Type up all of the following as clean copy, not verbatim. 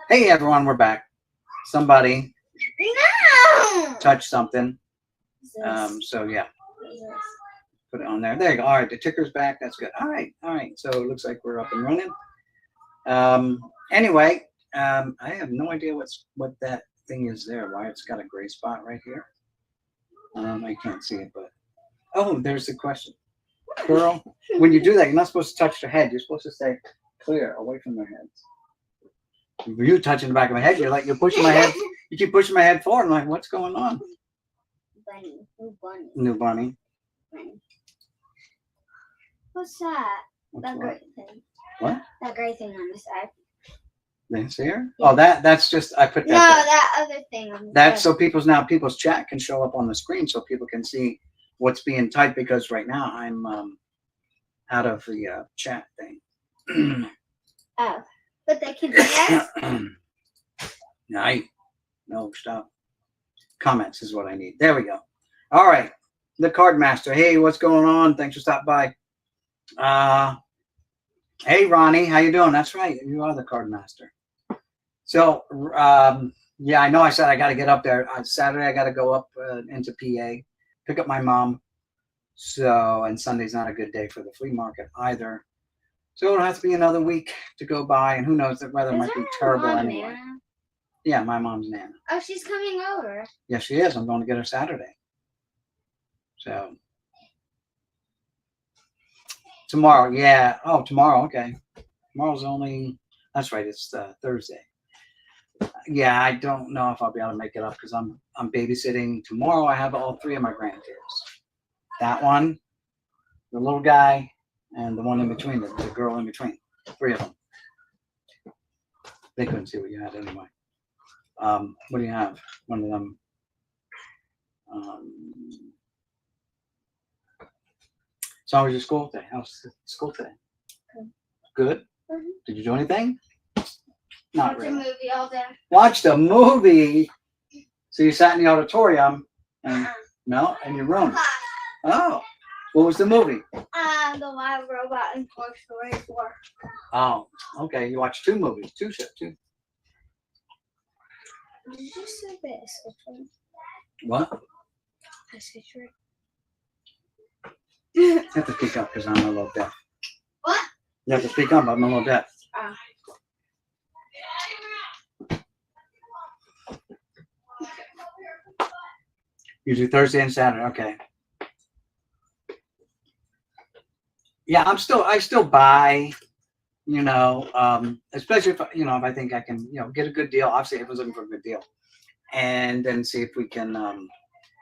Hey everyone, we're back. Somebody No! touched something. This. So yeah, This. put it on there. There you go. All right, the ticker's back. That's good. All right. So it looks like we're up and running. Anyway, I have no idea what that thing is there. Why it's got a gray spot right here. I can't see it, but oh, there's the question. Girl, when you do that, you're not supposed to touch their head. You're supposed to stay clear, away from their heads. You touching the back of my head, you're pushing my head. You keep pushing my head forward. I'm like, what's going on? Bunny. New bunny. New bunny. Bunny. What's that? What's That what? gray thing. What? That gray thing on the side. This here? Yeah. Oh, that's just I put that. No, there. that other thing on the That's side. so people's chat can show up on the screen, so people can see what's being typed. Because right now I'm out of the chat thing. Oh, but they can do that. No, stop. Comments is what I need. There we go. All right, the Card Master. Hey, what's going on? Thanks for stopping by. Hey, Ronnie, how you doing? That's right, you are the Card Master. So, yeah, I know I said I got to get up there. On Saturday, I got to go up into PA, pick up my mom. So, and Sunday's not a good day for the flea market either. So it'll have to be another week to go by, and who knows, the weather might be terrible anyway. Nana? Yeah, my mom's Nana. Oh, she's coming over. Yes, she is. I'm going to get her Saturday. So tomorrow, yeah. Oh, tomorrow. Okay. Tomorrow's only. That's right. It's Thursday. Yeah, I don't know if I'll be able to make it up because I'm babysitting tomorrow. I have all three of my grandkids. That one, the little guy, and the one in between, the girl in between. Three of them. They couldn't see what you had anyway. What do you have? One of them. So how was your school today? How was school today? Good. Mm-hmm. Did you do anything? Not Watch really. a movie all day. Watched a movie. So you sat in the auditorium and no, in your room. Oh, what was the movie? The Live Robot in Toy Story 4. Oh, okay. You watched two movies, two. Did you say this? What? I said trick. You have to speak up because I'm a little deaf. What? You have to speak up. I'm a little deaf. Usually Thursday and Saturday. Okay. Yeah, I still buy, especially if I think I can, get a good deal. Obviously, everyone's looking for a good deal, and then see if we can,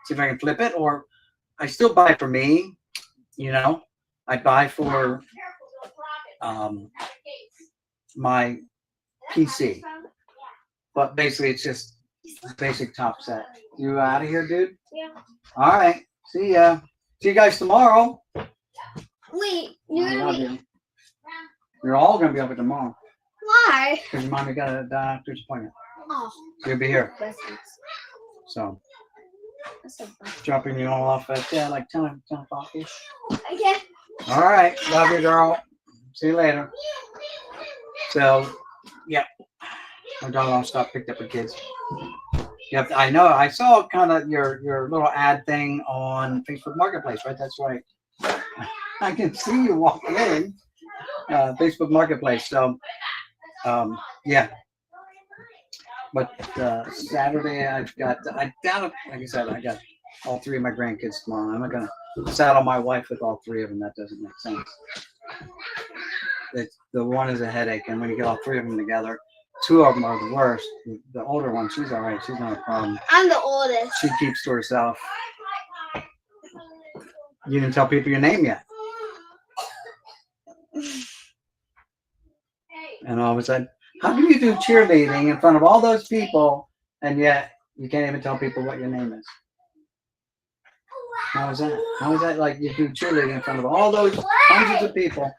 see if I can flip it. Or I still buy for me. I buy for my PC, but basically it's just basic top set. You out of here, dude? Yeah. All right. See ya. See you guys tomorrow. Wait, I love you. You're all gonna be over tomorrow why? because your mommy got a doctor's appointment. Oh, So you'll be here. blessings. So That's a blessing. dropping you all off at like 10 o'clock ish. Okay. All right. Love you, girl. See you later. So yeah, my daughter won't stop picked up her kids. Yep, I know. I saw kind of your little ad thing on Facebook Marketplace, right? That's right. I can see you walking in Facebook Marketplace. So, yeah. But Saturday, I doubt, like I said, I got all three of my grandkids tomorrow. I'm not going to saddle my wife with all three of them. That doesn't make sense. The one is a headache, and when you get all three of them together, two of them are the worst. The older one, she's all right. She's not a problem. I'm the oldest. She keeps to herself. You didn't tell people your name yet. And all of a sudden, how can you do cheerleading in front of all those people and yet you can't even tell people what your name is? How is that? How is that like you do cheerleading in front of all those hundreds of people?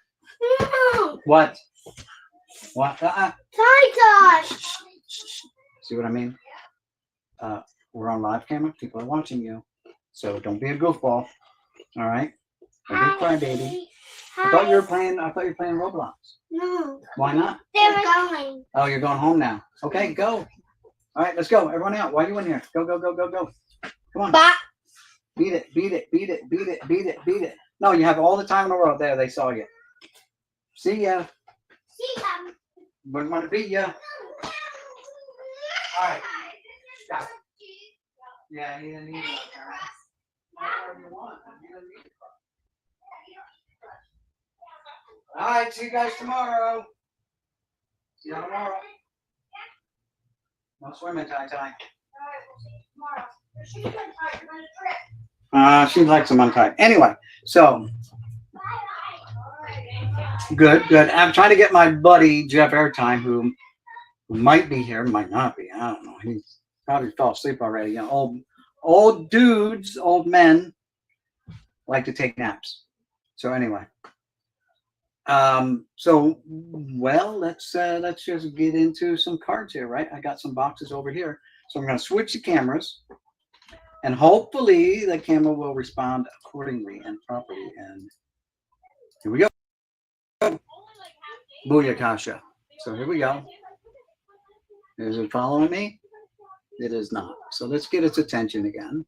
What? What? Tie-dye. See what I mean? We're on live camera. People are watching you. So don't be a goofball. All right? Don't be a crybaby. I thought you were playing. I thought you were playing Roblox. No. Why not? They're going. Oh, you're going home now. Okay, go. All right, let's go. Everyone out. Why are you in here? Go, go, go, go, go. Come on. But Beat it, beat it, beat it, beat it, beat it, beat it. No, you have all the time in the world. There, they saw you. See ya. see them. Wouldn't want to beat ya. All right. Stop. Yeah, you didn't need it. Whatever you want. You didn't need it. All right, see you guys tomorrow. See you tomorrow. No swimming, tie. She likes them untied. Anyway, so good. I'm trying to get my buddy Jeff airtime, who might be here, might not be. I don't know. He probably fell asleep already. You know, old dudes, old men like to take naps. So anyway, well, let's just get into some cards here, right? I got some boxes over here, so I'm going to switch the cameras. And hopefully the camera will respond accordingly and properly. And here we go. Booyakasha. So here we go. Is it following me? It is not. So let's get its attention again.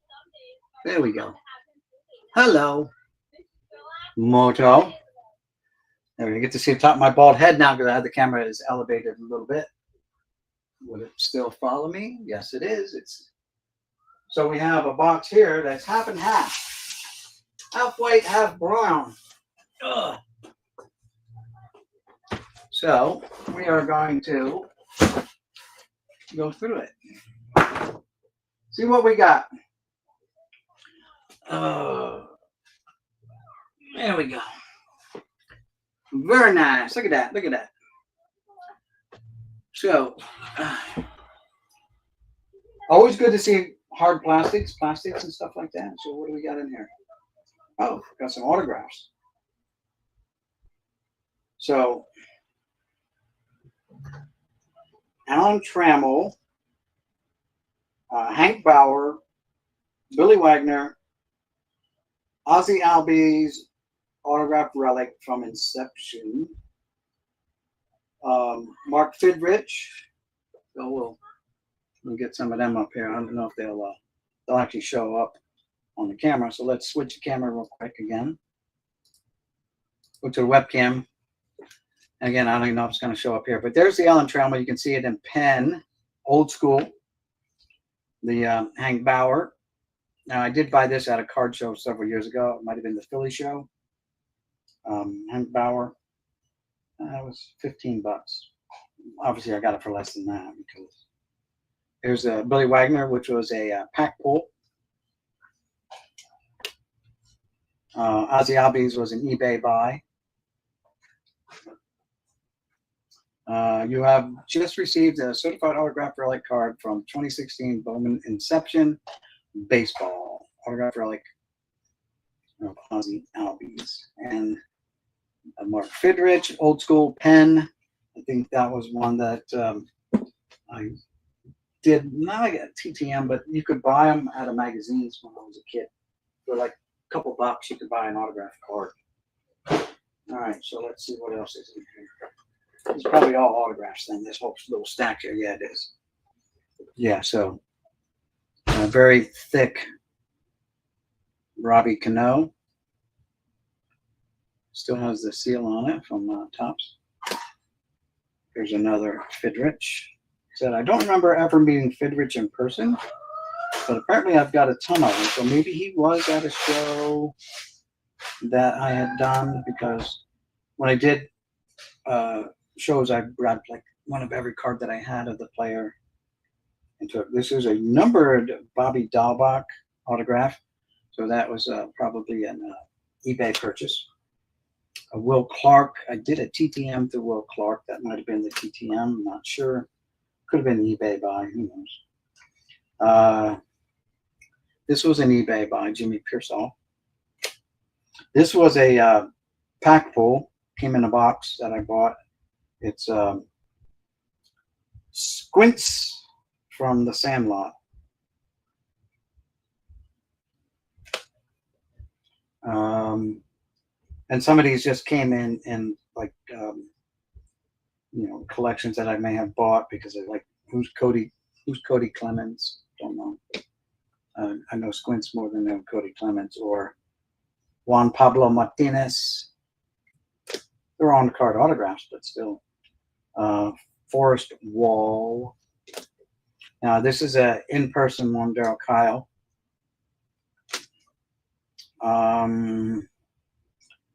There we go. Hello. Moto. There we get to see the top of my bald head now because I had the camera is elevated a little bit. Will it still follow me? Yes, it is. So we have a box here that's half and half. Half white, half brown. Ugh. So we are going to go through it. See what we got. There we go. Very nice. Look at that. Look at that. So, always good to see hard plastics and stuff like that. So what do we got in here? Oh, got some autographs. So Alan Trammell, Hank Bauer, Billy Wagner, Ozzy Albies autograph relic from Inception, Mark Fidrich. So we'll get some of them up here. I don't know if they'll actually show up on the camera. So let's switch the camera real quick again. Go to the webcam. Again, I don't even know if it's going to show up here, but there's the Alan Trammell. You can see it in pen, old school. The Hank Bauer. Now, I did buy this at a card show several years ago. It might have been the Philly show. Hank Bauer. That was $15. Obviously, I got it for less than that because here's Billy Wagner, which was a pack pull. Ozzy Albies was an eBay buy. You have just received a certified autograph relic card from 2016 Bowman Inception Baseball autograph relic of Ozzy Albies and a Mark Fidrich old school pen. I think that was one that I did not get TTM, but you could buy them out of magazines when I was a kid for like a couple bucks. You could buy an autograph card. All right, so let's see what else is in here. It's probably all autographs then, this whole little stack here. Yeah, it is. Yeah, so very thick Robbie Cano. Still has the seal on it from Topps. Here's another Fidrich. Said I don't remember ever meeting Fidrich in person, but apparently I've got a ton of them. So maybe he was at a show that I had done, because when I did shows, I grabbed like one of every card that I had of the player. And took. This is a numbered Bobby Dahlbach autograph. So that was probably an eBay purchase. Will Clark, I did a TTM to Will Clark. That might have been the TTM, I'm not sure. Could have been eBay buy, who knows. This was an eBay buy, Jimmy Pearsall. This was a pack pull, came in a box that I bought. It's Squints from The Sandlot. And some of these just came in like collections that I may have bought because of like who's Cody Clemens? Don't know. I know Squints more than know Cody Clemens or Juan Pablo Martinez. They're on card autographs, but still. Forrest Wall. Now this is a in-person one, Daryl Kyle. Don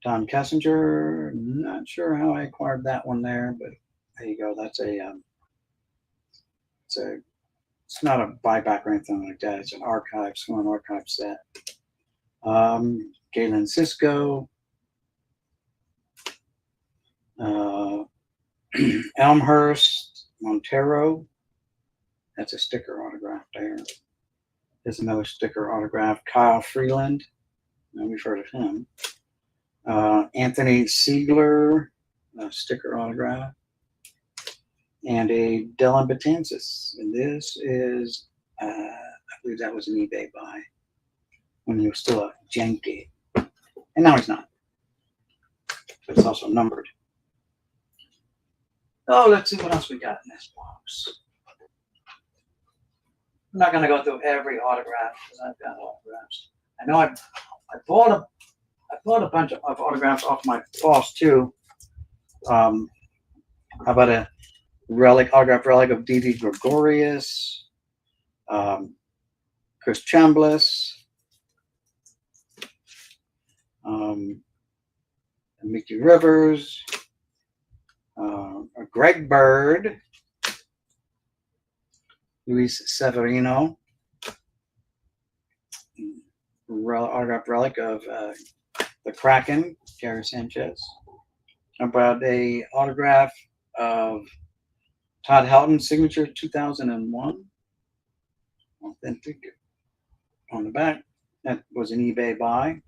Kessinger. Not sure how I acquired that one there, but there you go. That's it's not a buyback or anything like that. It's an archive, Swan archive set. Galen Cisco. Elmhurst Montero. That's a sticker autograph there. There's another sticker autograph. Kyle Freeland. Now we've heard of him. Anthony Siegler, a sticker autograph. And a Dylan Betances. And this is, I believe that was an eBay buy when he was still a janky. And now he's not. But it's also numbered. Oh, let's see what else we got in this box. I'm not going to go through every autograph because I've got autographs. I know I bought a bunch of autographs off my boss too. How about a autograph relic of Didi Gregorius, Chris Chambliss, Mickey Rivers, Greg Bird, Luis Severino, autograph relic of the Kraken, Gary Sanchez. About a autograph of Todd Helton, signature 2001. Authentic on the back. That was an eBay buy.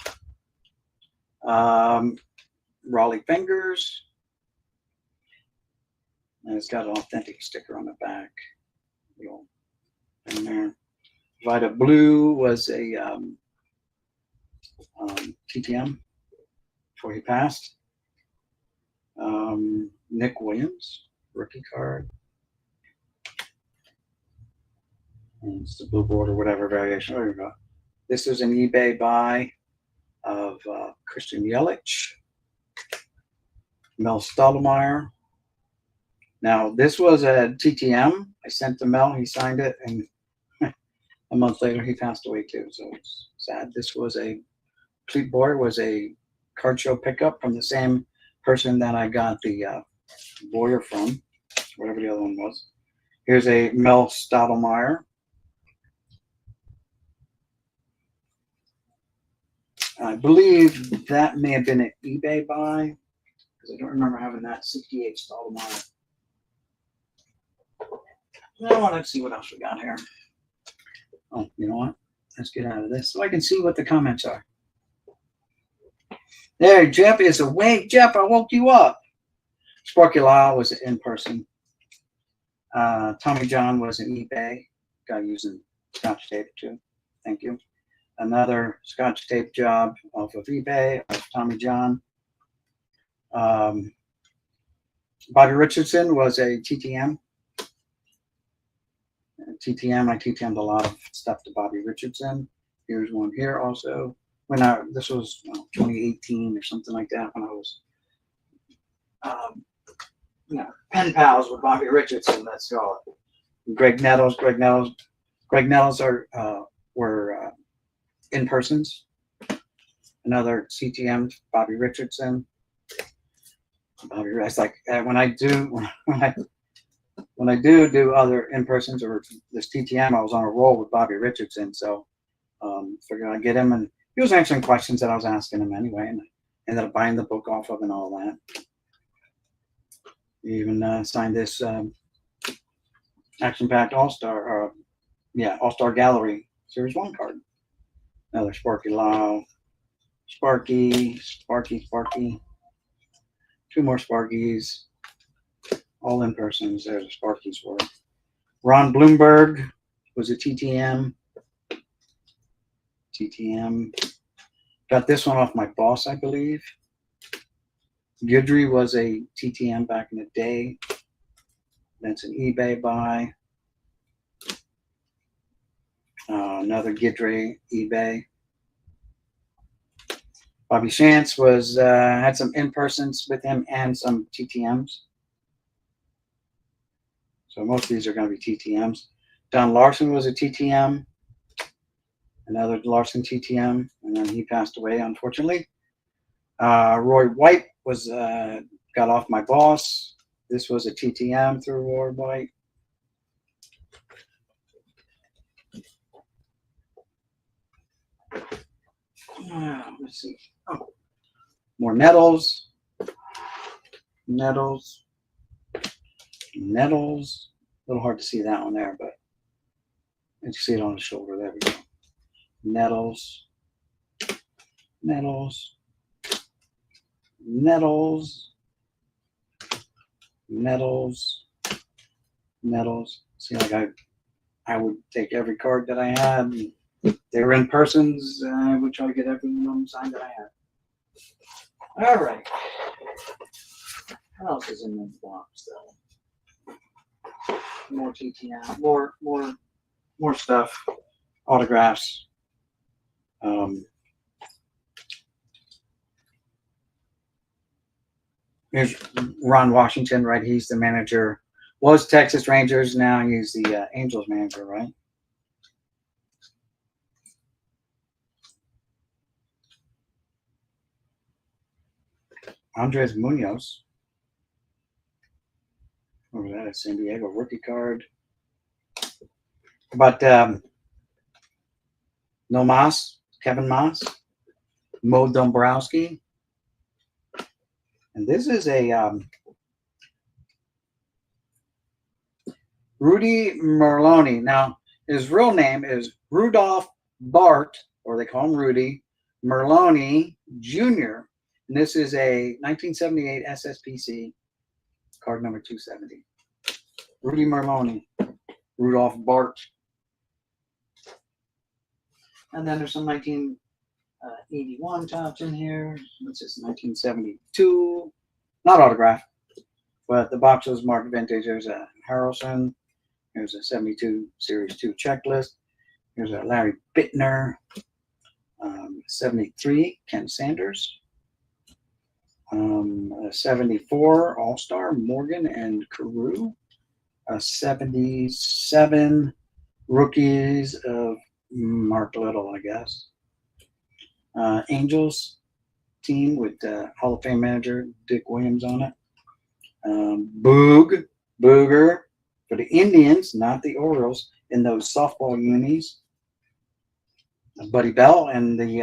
Raleigh Fingers. And it's got an authentic sticker on the back. In there. Vita Blue was a TTM before he passed. Nick Williams, rookie card. And it's the blue border, whatever variation. There you go. This is an eBay buy of Christian Yelich, Mel Stottlemyre. Now, this was a TTM. I sent to Mel. He signed it, and a month later, he passed away too. So it's sad. This was a complete board. Was a card show pickup from the same person that I got the Boyer from, whatever the other one was. Here's a Mel Stottlemyre. I believe that may have been an eBay buy because I don't remember having that 68 Stottlemyre. Well, let's see what else we got here. Oh, you know what? Let's get out of this so I can see what the comments are. There, Jeff is awake. Jeff, I woke you up. Sparky Lyle was in person. Tommy John was an eBay. Guy using Scotch tape too. Thank you. Another Scotch tape job off of eBay of Tommy John. Bobby Richardson was a TTM. I TTM'd a lot of stuff to Bobby Richardson. Here's one here also. This was 2018 or something like that when I was pen pals with Bobby Richardson. Let's call it. Greg Nettles were in persons. Another CTM, Bobby Richardson. It's like when I do other in persons or this TTM, I was on a roll with Bobby Richardson, so figured I'd get him, and he was answering questions that I was asking him anyway, and I ended up buying the book off of and all that. He even signed this action-packed All-Star Gallery Series 1 card. Another Sparky Lyle. Sparky. Two more Sparkies. All in persons. There's a Sparkies for it. Ron Bloomberg was a TTM. Got this one off my boss, I believe. Guidry was a TTM back in the day. That's an eBay buy. Another Guidry eBay. Bobby Shantz was had some in-persons with him and some TTMs. So most of these are going to be TTMs. Don Larson was a TTM. Another Larson TTM, and then he passed away, unfortunately. Roy White was got off my boss. This was a TTM through Roy White. Let's see. Oh, more Nettles. Nettles. Nettles. A little hard to see that one there, but you can see it on the shoulder. There we go. Nettles. Nettles. Nettles. Nettles. Nettles. See, like I would take every card that I had. If they were in persons, I would try to get every one signed that I had. All right. What else is in this box, though? More TTM, more stuff, autographs. Here's Ron Washington, right? He's the manager. Was Texas Rangers. Now he's the Angels manager, right? Andres Munoz. What was that? A San Diego rookie card. But No Mas, Kevin Mas, Mo Dombrowski. And this is a Rudy Merloni. Now, his real name is Rudolph Bart, or they call him Rudy, Merloni Jr. And this is a 1978 SSPC, card number 270. Rudy Merloni, Rudolph Bart. And then there's some 1981 tops in here. What's this, 1972? Not autographed, but the box was marked vintage. There's a Harrelson. Here's a 72 Series 2 checklist. Here's a Larry Bittner. 73, Ken Sanders. A 74 All-Star, Morgan and Carew. A 77 rookies of Mark Little, I guess. Angels team with Hall of Fame manager Dick Williams on it. Booger for the Indians, not the Orioles, in those softball unis. Buddy Bell and the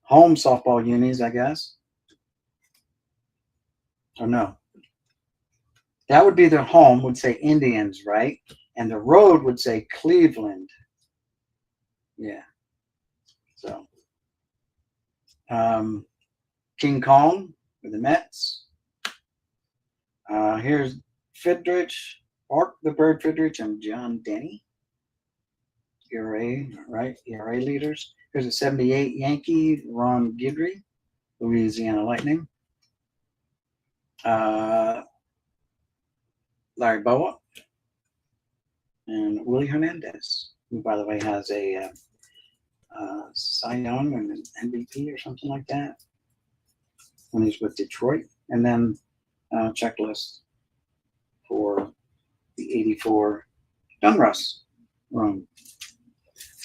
home softball unis, I guess. Or no. That would be their home, would say Indians, right? And the road would say Cleveland. Yeah. So, King Kong for the Mets. Here's Fidrich, Art the Bird Fidrich, and John Denny. ERA, right? ERA leaders. Here's a 78 Yankee, Ron Guidry, Louisiana Lightning. Larry Boa and Willie Hernandez, who, by the way, has a Cy Young and an MVP or something like that when he's with Detroit. And then checklist for the 84 Donruss run.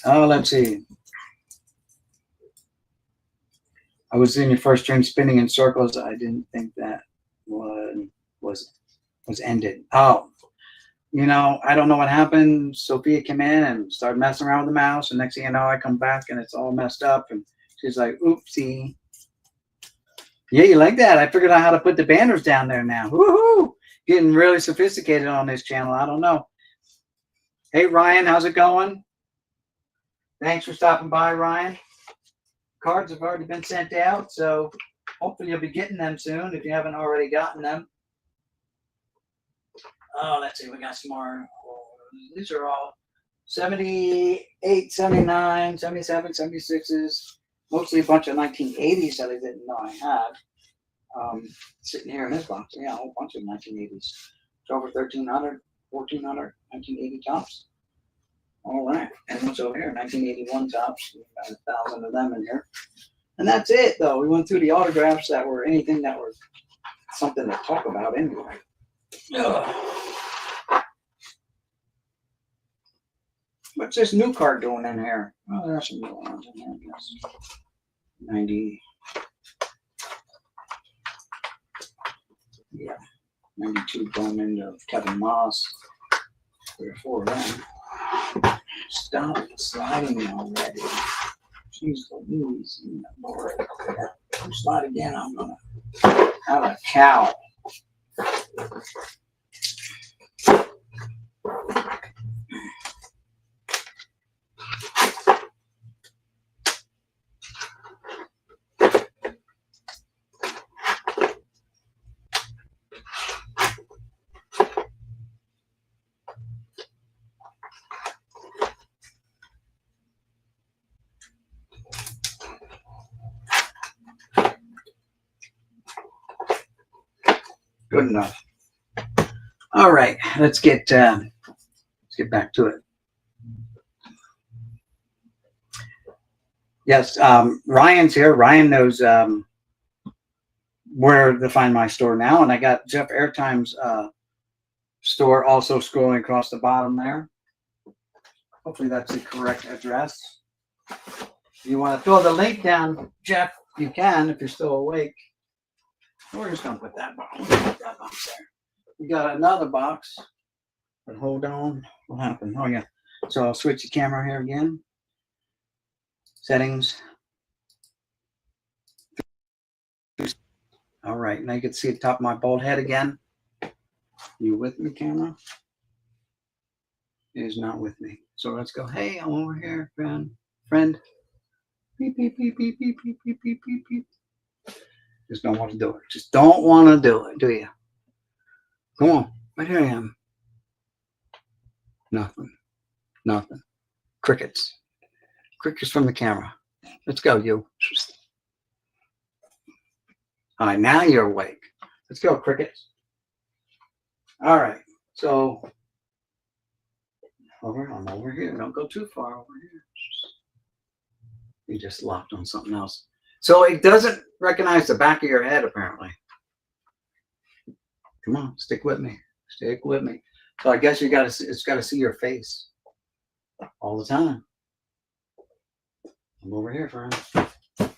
Let's see. I was in your first stream spinning in circles. I didn't think that was ended. Oh, you know, I don't know what happened. Sophia came in and started messing around with the mouse, and next thing you know, I come back and it's all messed up, and she's like, oopsie. Yeah, you like that? I figured out how to put the banners down there now. Woohoo! Getting really sophisticated on this channel. I don't know. Hey, Ryan, how's it going? Thanks for stopping by, Ryan. Cards have already been sent out, so hopefully you'll be getting them soon if you haven't already gotten them. Oh, let's see. We got some more. These are all 78, 79, 77, 76s. Mostly a bunch of 1980s that I didn't know I Sitting here in this box. Yeah, a whole bunch of 1980s. It's over 1,300, 1,400, 1980 tops. All right. And what's over here? 1981 tops. We've got 1,000 of them in here. And that's it, though. We went through the autographs that were anything that were something to talk about anyway. Ugh. What's this new card doing in here? Oh, there's some new ones in here, I guess. 90. Yeah. 92 Bowman of Kevin Moss. 3 or 4 of them. Stop sliding already. Jeez Louise. Lord. If you slide again, I'm gonna have a cow. Good enough. All right, let's get back to it. Yes, Ryan's here. Ryan knows where to find my store now, and I got Jeff Airtime's store also scrolling across the bottom there. Hopefully that's the correct address. If you want to throw the link down, Jeff, you can if you're still awake. We're just gonna put that box there. We got another box, but hold on. What happened? Oh yeah. So I'll switch the camera here again. Settings. All right, now you can see the top of my bald head again. You with me, camera? It is not with me. So let's go. Hey, I'm over here, friend. Beep beep beep beep beep beep beep beep beep beep. Just don't want to do it. Just don't want to do it, do you? Come on. Right here I am. Nothing. Nothing. Crickets. Crickets from the camera. Let's go, you. All right, now you're awake. Let's go, crickets. All right. So, I'm over here. Don't go too far over here. You just locked on something else. So it doesn't recognize the back of your head, apparently. Come on, stick with me. Stick with me. So I guess it's got to see your face all the time. I'm over here, friend. This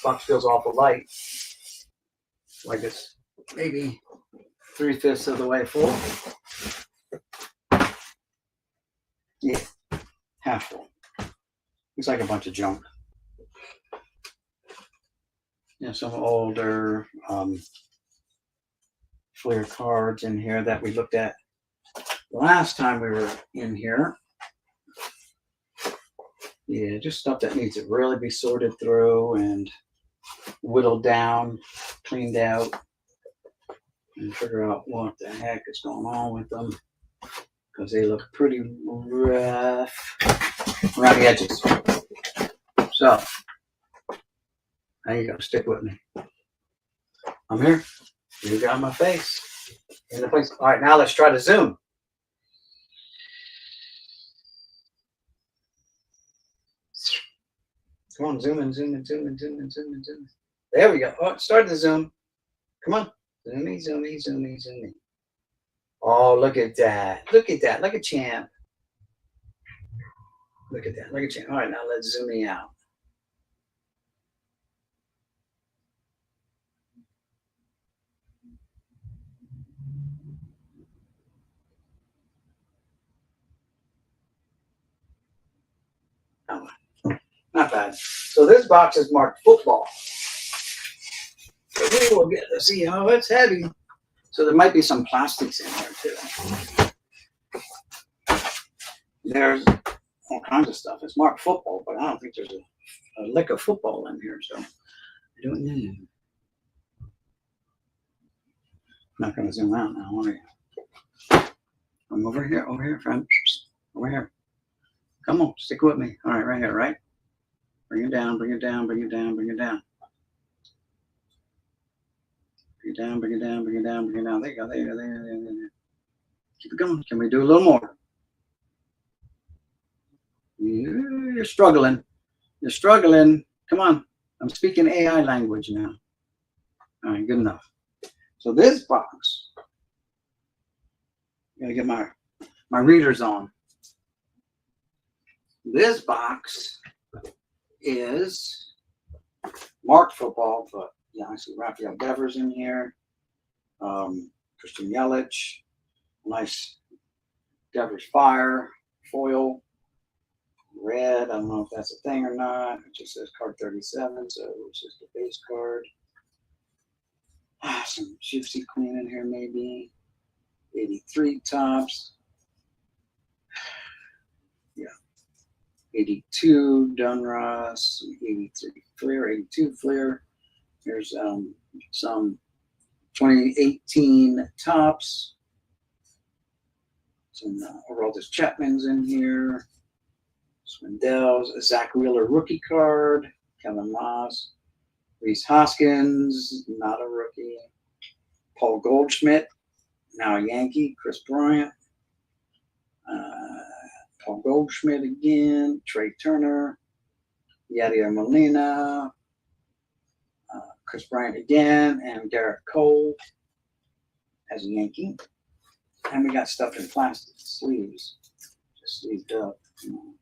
box feels awful light. Like it's maybe 3/5 of the way full. Yeah, half full. Looks like a bunch of junk. Yeah, some older Fleer cards in here that we looked at last time we were in here. Yeah, just stuff that needs to really be sorted through and whittled down, cleaned out, and figure out what the heck is going on with them, because they look pretty rough around the edges. So, there you go. Stick with me. I'm here. You got my face in the place. All right, now let's try to zoom. Come on, zoom in, zoom in, zoom in, zoom in, zoom in, zoom in. There we go. Oh, it started to zoom. Come on. Zoomy, zoomy, zoomy, zoomy. Oh, look at that. Look at that. Like a champ. Look at that. Like a champ. All right, now let's zoom me out. Oh, not bad. So this box is marked football. We will get to see how it's heavy. So there might be some plastics in there too. There's all kinds of stuff. It's marked football, but I don't think there's a lick of football in here. So I don't know. I'm not going to zoom out now, are you? I'm over here, friend. Over here. Come on, stick with me. All right, right here, right? Bring it down, bring it down, bring it down, bring it down. it down, bring it down, bring it down, bring it down. There you go. There. Keep it going. Can we do a little more? You're struggling. You're struggling. Come on. I'm speaking AI language now. All right, good enough. So this box, gotta get my readers on. This box is marked football, but yeah, I see Rafael Devers in here. Christian Yelich, nice Devers Fire foil, red. I don't know if that's a thing or not. It just says card 37, so it's just a base card. Some Gypsy Queen in here, maybe 83 tops. Yeah, 82 Dunruss, 83 Fleer, 82 Fleer. Here's some 2018 tops. Some Aroldis Chapman's in here. Swindell's, a Zach Wheeler rookie card. Kevin Moss. Reese Hoskins, not a rookie. Paul Goldschmidt, now a Yankee. Chris Bryant. Paul Goldschmidt again. Trey Turner. Yadier Molina. Chris Bryant again. And Garrett Cole as a Yankee. And we got stuff in plastic sleeves. Just sleeved up. You know,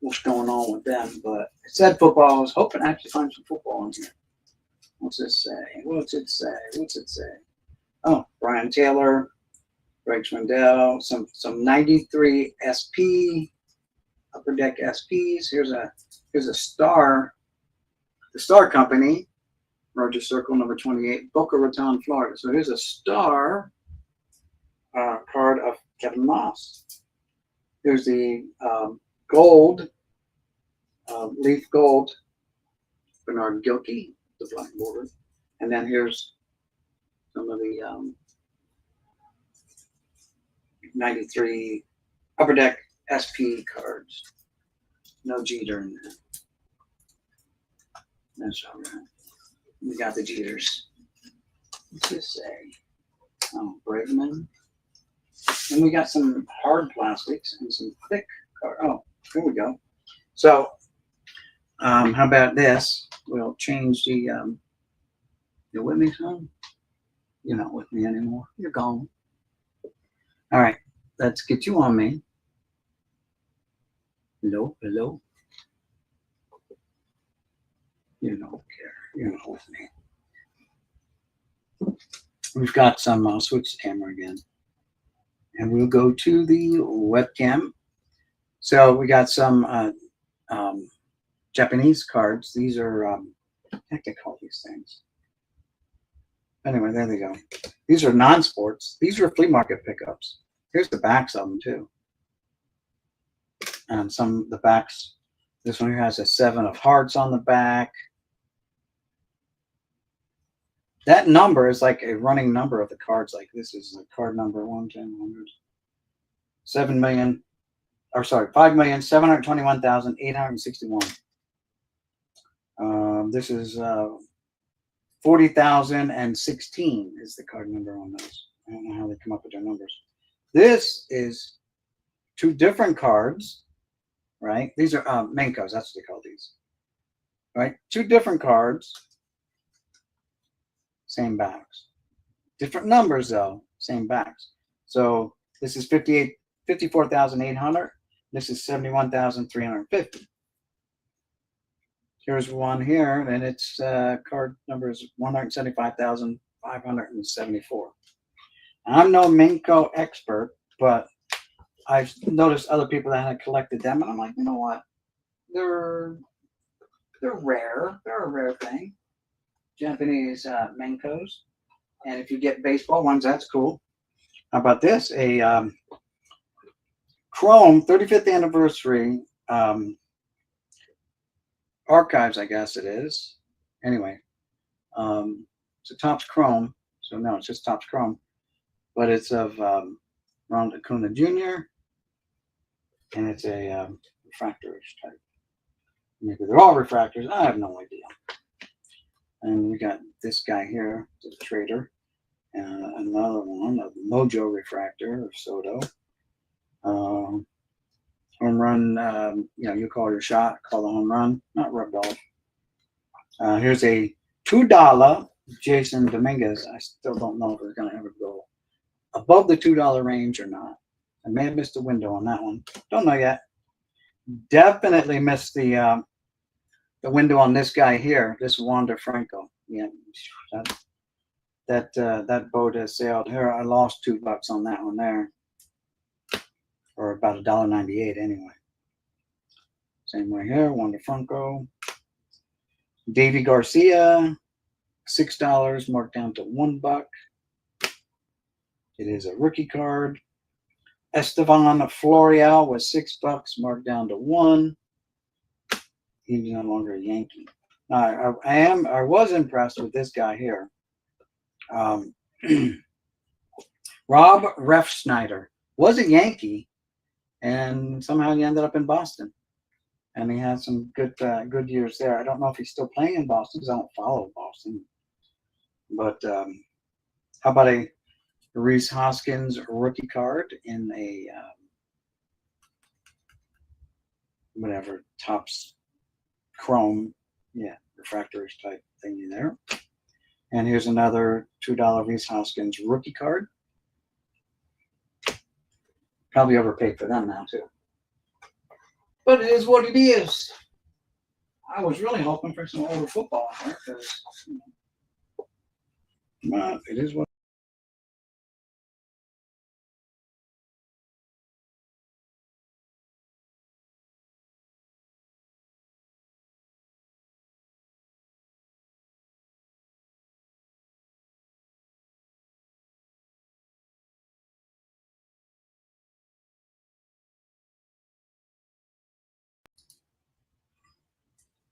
what's going on with them? But it said football. I was hoping to actually find some football in here. What's this say? What's it say? What's it say? Oh, Brian Taylor, Greg Swindell, some 93 SP, Upper Deck SPs. Here's a Star, the Star Company, Roger Circle number 28, Boca Raton, Florida. So here's a Star card of Kevin Moss. Here's the gold, leaf gold, Bernard Gilkey, the black border. And then here's some of the 93 Upper Deck SP cards. No Jeter in there. That's all right. We got the Jeters. What's this say? Oh, Bregman. And we got some hard plastics and some thick cards. Oh, here we go. So, how about this? We'll change the, you with me, son? You're not with me anymore. You're gone. All right, let's get you on me. Hello, hello. You don't care. You're not with me. We've got some, I'll switch the camera again. And we'll go to the webcam. So we got some Japanese cards. These are, I think they call these things. Anyway, there they go. These are non-sports. These are flea market pickups. Here's the backs of them too. And some of the backs. This one here has a 7 of hearts on the back. That number is like a running number of the cards. Like this is the card number 110, 7 million, or sorry, 5,721,861. This is 40,016 is the card number on those. I don't know how they come up with their numbers. This is 2 different cards, right? These are Menkos, that's what they call these, right? 2 different cards, same backs. Different numbers though, same backs. So this is 54,800. This is 71,350. Here's one here, and its card number is 175,574. I'm no Menko expert, but I've noticed other people that had collected them, and I'm like, you know what? They're rare. They're a rare thing. Japanese Menkos. And if you get baseball ones, that's cool. How about this? A Chrome 35th anniversary archives, I guess it is. Anyway, it's a Topps Chrome. So no, it's just Topps Chrome. But it's of Ron Acuna Jr. And it's a refractor type. Maybe they're all refractors. I have no idea. And we got this guy here, the trader. Another one, a Mojo refractor of Soto. Home run, you call your shot, call the home run, not rubbed off. Here's a $2 Jason Dominguez. I still don't know if it's going to ever go above the $2 range or not. I may have missed the window on that one. Don't know yet. Definitely missed the window on this guy here, this Wander Franco. Yeah, that boat has sailed here. I lost $2 on that one there, or about $1.98 anyway. Same way here, Wander Franco. Davy Garcia, $6 marked down to $1. It is a rookie card. Estevan Florial was $6 marked down to $1. He's no longer a Yankee. Now, I was impressed with this guy here. Rob Refsnyder was a Yankee, and somehow he ended up in Boston. And he had some good years there. I don't know if he's still playing in Boston because I don't follow Boston. But how about a Rhys Hoskins rookie card in a whatever Topps Chrome, refractors type thingy there. And here's another $2 Rhys Hoskins rookie card. Probably overpaid for them now too. But it is what it is. I was really hoping for some older football in there because it is what.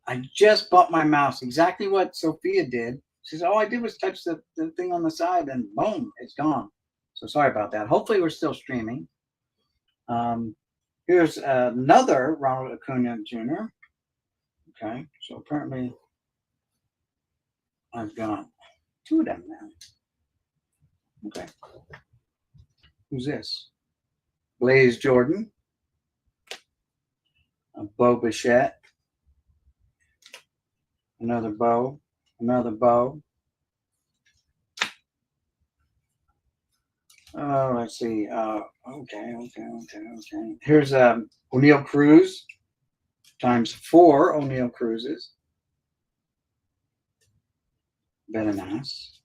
I just bumped my mouse. Exactly what Sophia did. She says, all I did was touch the thing on the side and boom, it's gone. So sorry about that. Hopefully we're still streaming. Here's another Ronald Acuna Jr. Okay, so apparently I've got 2 of them now. Okay. Who's this? Blaze Jordan. A Bo Bichette. Another Bo. Another Bo. Oh, let's see. Okay. Here's O'Neal Cruz times 4 O'Neal Cruzes. Very nice.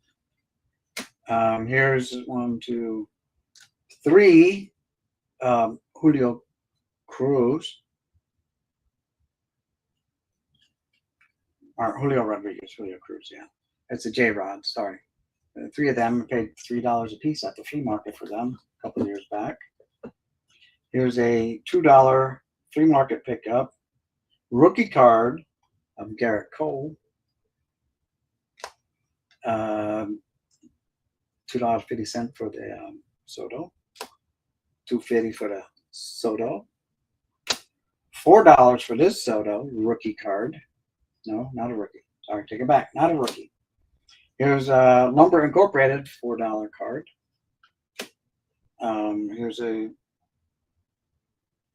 Here's 1, 2, 3 Julio Cruz. Or Julio Rodriguez, Julio Cruz, yeah. It's a J-Rod, sorry. 3 of them, paid $3 a piece at the flea market for them a couple of years back. Here's a $2 flea market pickup. Rookie card of Garrett Cole. $2.50 for the Soto. $2.50 for the Soto. $4 for this Soto rookie card. No, not a rookie. Sorry, take it back. Not a rookie. Here's Lumber Incorporated $4 card. Here's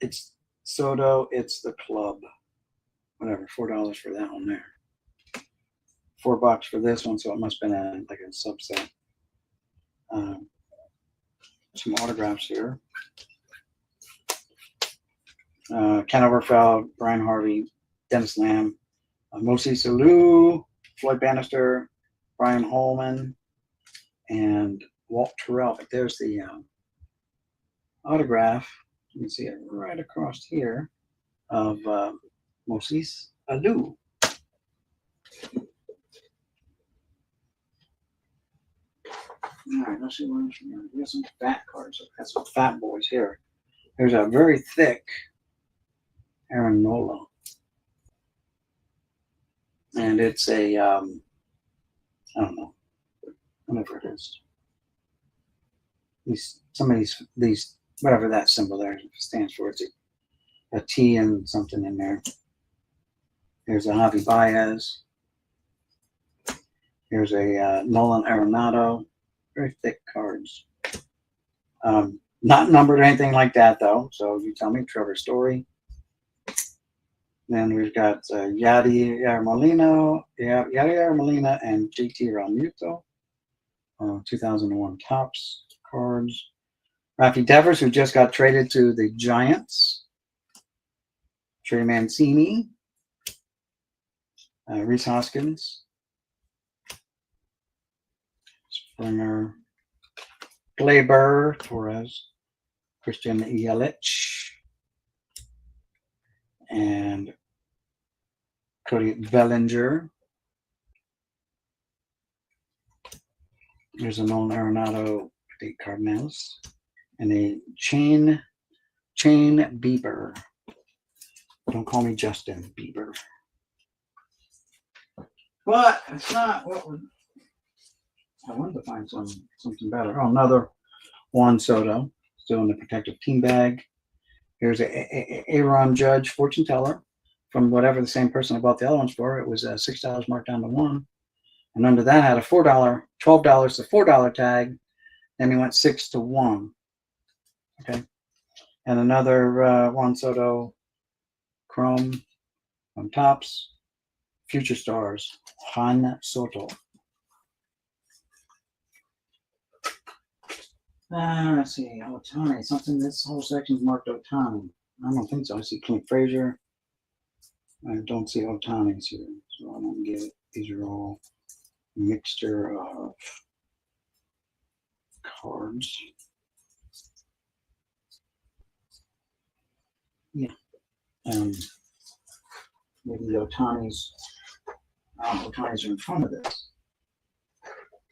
it's Soto, it's the club. Whatever, $4 for that one there. $4 for this one, so it must have been like a subset. Some autographs here. Ken Overfeld, Brian Harvey, Dennis Lamb, Mosi Salou, Floyd Bannister, Brian Holman, and Walt Terrell. But there's the autograph. You can see it right across here of Mosi Salou. All right, let's see what else we got. We got some fat cards. I've got some fat boys here. There's a very thick Aaron Nola. And it's a, I don't know, whatever it is. These, whatever that symbol there stands for. It's a T and something in there. There's a Javi Baez. Here's a Nolan Arenado. Very thick cards. Not numbered or anything like that, though. So you tell me, Trevor Story. Then we've got Yadier Molina, and JT Realmuto. 2001 Topps cards. Rafi Devers, who just got traded to the Giants. Trey Mancini. Reese Hoskins. Springer. Gleyber, Torres. Christian Yelich. And Cody Bellinger. There's a Nolan Arenado, the Cardinals, and a Chain Bieber. Don't call me Justin Bieber. But it's not what we're. I wanted to find something better. Oh, another Juan Soto, still in the protective team bag. Here's a Aaron Judge fortune teller from whatever the same person I bought the other ones for. It was $6 marked down to $1. And under that had a $4, $12 to $4 tag. Then he went 6 to 1. Okay. And another Juan Soto Chrome on Topps. Future Stars, Han Soto. Let's see, Otani. Something, this whole section's marked Otani. I don't think so. I see Clint Frazier. I don't see Otani's here, so I don't get it. These are all mixture of cards. Yeah. Maybe the Otani's are in front of this.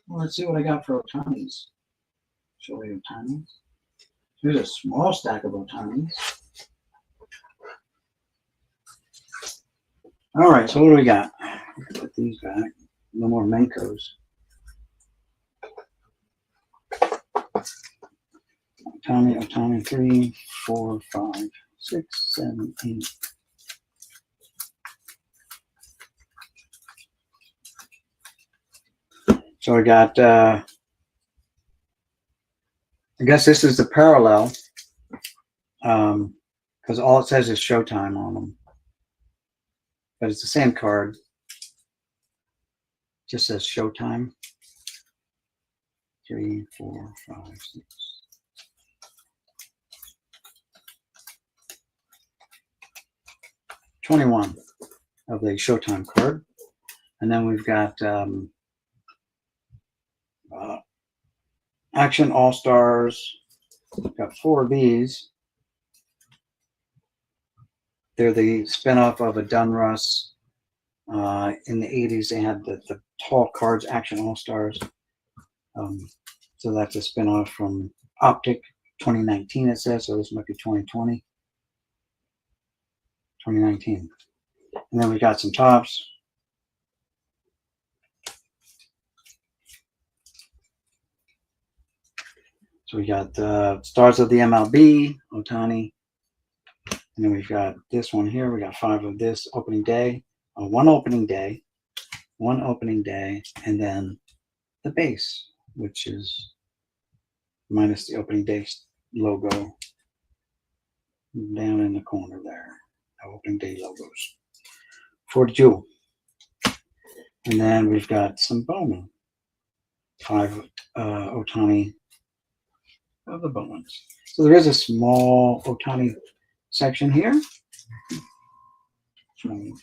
Well, let's see what I got for Otani's. Show you Otani's. Here's a small stack of Otani's. All right, so what do we got? Put these back. No more Menkos. Otani, 3, 4, 5, 6, 7, 8. So we got, I guess this is the parallel, because all it says is Showtime on them. But it's the same card. Just says Showtime. 3, 4, 5, 6. $21 of the Showtime card. And then we've got Action All-Stars. We've got 4 of these. They're the spinoff of a Dunruss. In the 80s, they had the tall cards, Action All-Stars. So that's a spinoff from Optic 2019, it says. So this might be 2020. 2019. And then we got some Topps. So we got Stars of the MLB, Otani. And then we've got this one here. We got 5 of this opening day. One opening day. And then the base, which is minus the opening day logo down in the corner there. Opening day logos. 42. And then we've got some Bowman. 5 Otani of the Bowmans. So there is a small Otani section here. We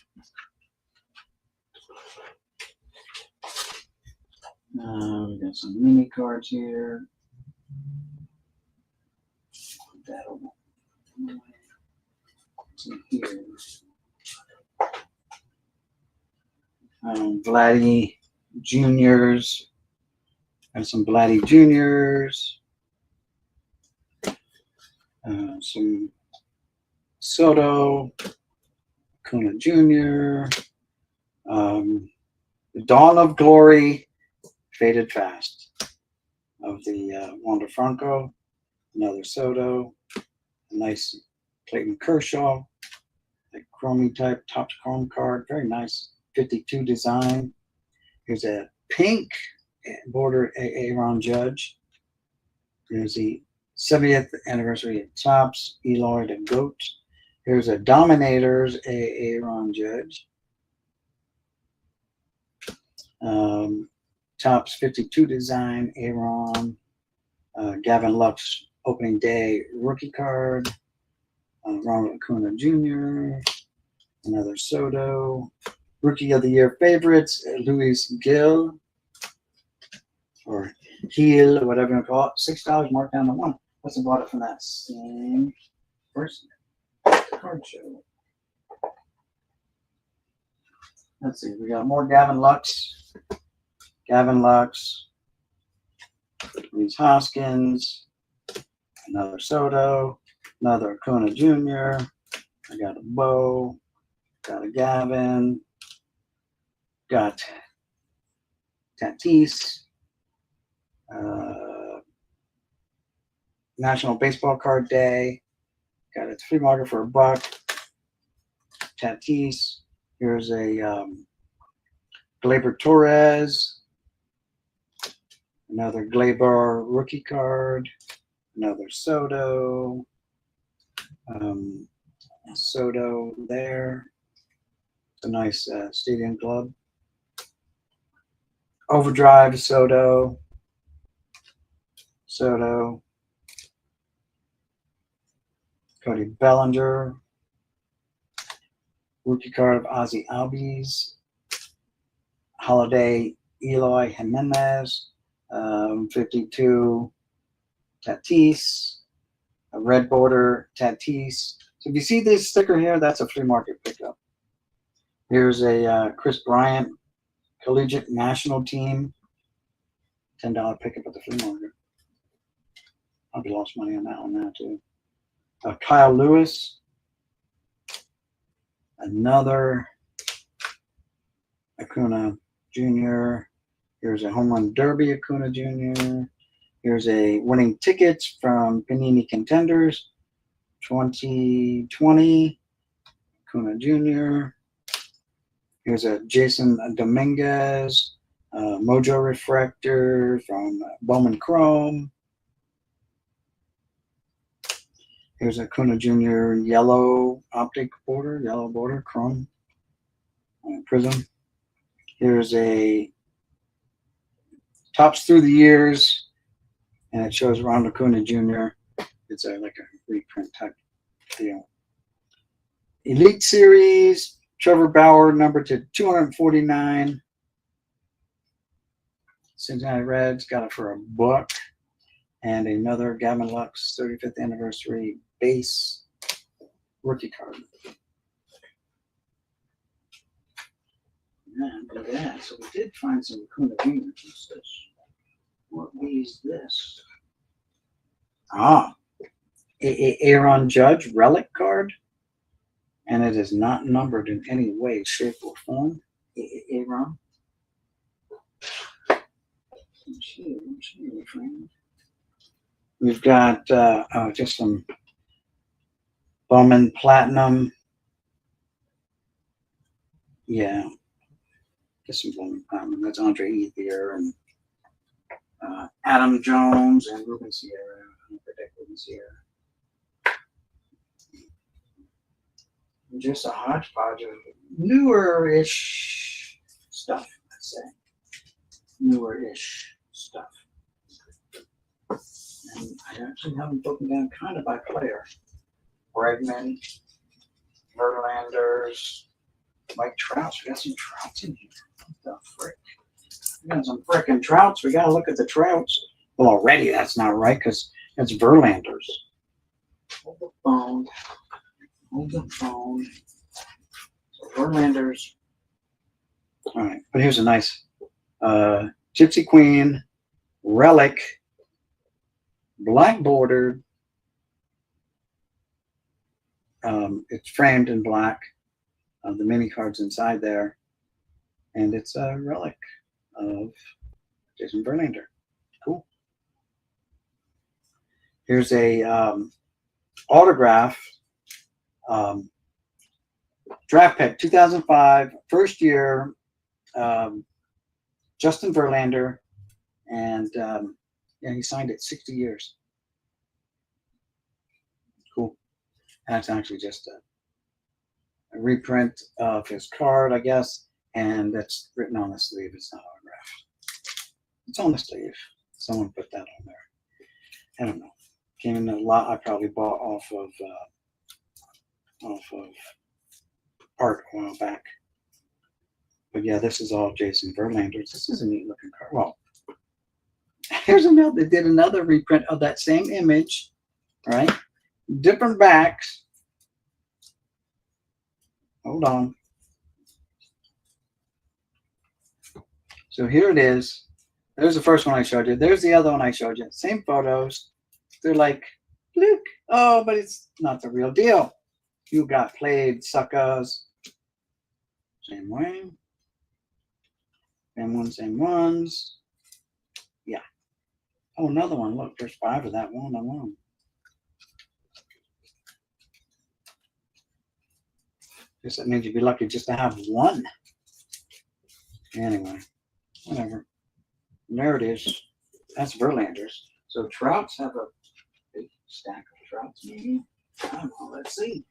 got some mini cards here. That'll here. Vladdy Juniors. And some Vladdy Juniors. Some Soto, Acuna Jr., the Dawn of Glory, Faded Fast, of the Wander Franco, another Soto, a nice Clayton Kershaw, a chromey type Topps Chrome card, very nice 52 design. Here's a pink border Aaron Judge. Here's the 70th anniversary of Topps Eloy the Goat. Here's a Dominators Aaron Judge. Topps 52 design Aaron. Gavin Lux opening day rookie card. Ronald Acuna Jr. Another Soto. Rookie of the Year favorites, Luis Gil, or Heel, whatever you call it. $6 marked down to 1. Must have bought it from that same person. Card show. Let's see, we got more Gavin Lux. Gavin Lux. Reese Hoskins. Another Soto. Another Acuna Jr. I got a Bo. Got a Gavin. Got Tatis. National Baseball Card Day. Got a free market for $1. Tatis. Here's a Gleyber Torres. Another Gleyber rookie card. Another Soto. Soto there. It's a nice stadium club. Overdrive Soto. Soto. Cody Bellinger. Rookie card of Ozzie Albies. Holiday Eloy Jimenez. 52 Tatis. A red border Tatis. So if you see this sticker here, that's a free market pickup. Here's a Chris Bryant Collegiate National Team. $10 pickup at the flea market. I'll be lost money on that one now too. Kyle Lewis. Another Acuna Jr. Here's a home run derby Acuna Jr. Here's a winning tickets from Panini Contenders 2020 Acuna Jr. Here's a Jason Dominguez Mojo Refractor from Bowman Chrome. Here's a Acuna Jr. yellow optic border, yellow border, chrome prism. Here's a Topps Through the Years, and it shows Ronald Acuna Jr. It's like a reprint type deal. Elite Series, Trevor Bauer, number to 249. Cincinnati Reds got it for $1. And another Gavin Lux 35th anniversary base rookie card. And look at that. So we did find some Acuna Jr. What's this? What is this? Aaron Judge relic card. And it is not numbered in any way, shape, or form. Aaron. We've got just some Bowman Platinum. Yeah, just some Bowman Platinum. That's Andre Ethier and Adam Jones and Ruben Sierra. I don't predict Ruben Sierra. Just a hodgepodge of newer-ish stuff, let's say. Newer-ish stuff. And I actually have them broken down kind of by player. Bregman, Verlanders, Mike Trouts. We got some Trouts in here. What the frick? We got some frickin' Trouts. We got to look at the Trouts. Well, already that's not right because it's Verlanders. Hold the phone. Hold the phone. So Verlanders. All right, but here's a nice Gypsy Queen relic, black bordered. It's framed in black. The mini cards inside there, and it's a relic of Jason Verlander. Cool. Here's a autograph. Draft pick 2005, first year, Justin Verlander, and yeah, he signed it 60 years. Cool. That's actually just a reprint of his card, I guess, and that's written on the sleeve. It's not autographed. It's on the sleeve. Someone put that on there. I don't know. Came in a lot. I probably bought off of art a while back. But yeah, this is all Jason Verlander's. This is a neat looking card. Well, here's another. They did another reprint of that same image, right? Different backs. Hold on. So here it is. There's the first one I showed you. There's the other one I showed you. Same photos. They're like, look. Oh, but it's not the real deal. You got played, suckers. Same way. Same ones. Yeah. Oh, another one. Look, there's 5 of that one. I won. Guess that means you'd be lucky just to have one. Anyway, whatever. And there it is. That's Verlander's. So Trouts have a big stack of Trouts, maybe? I don't know. Let's see.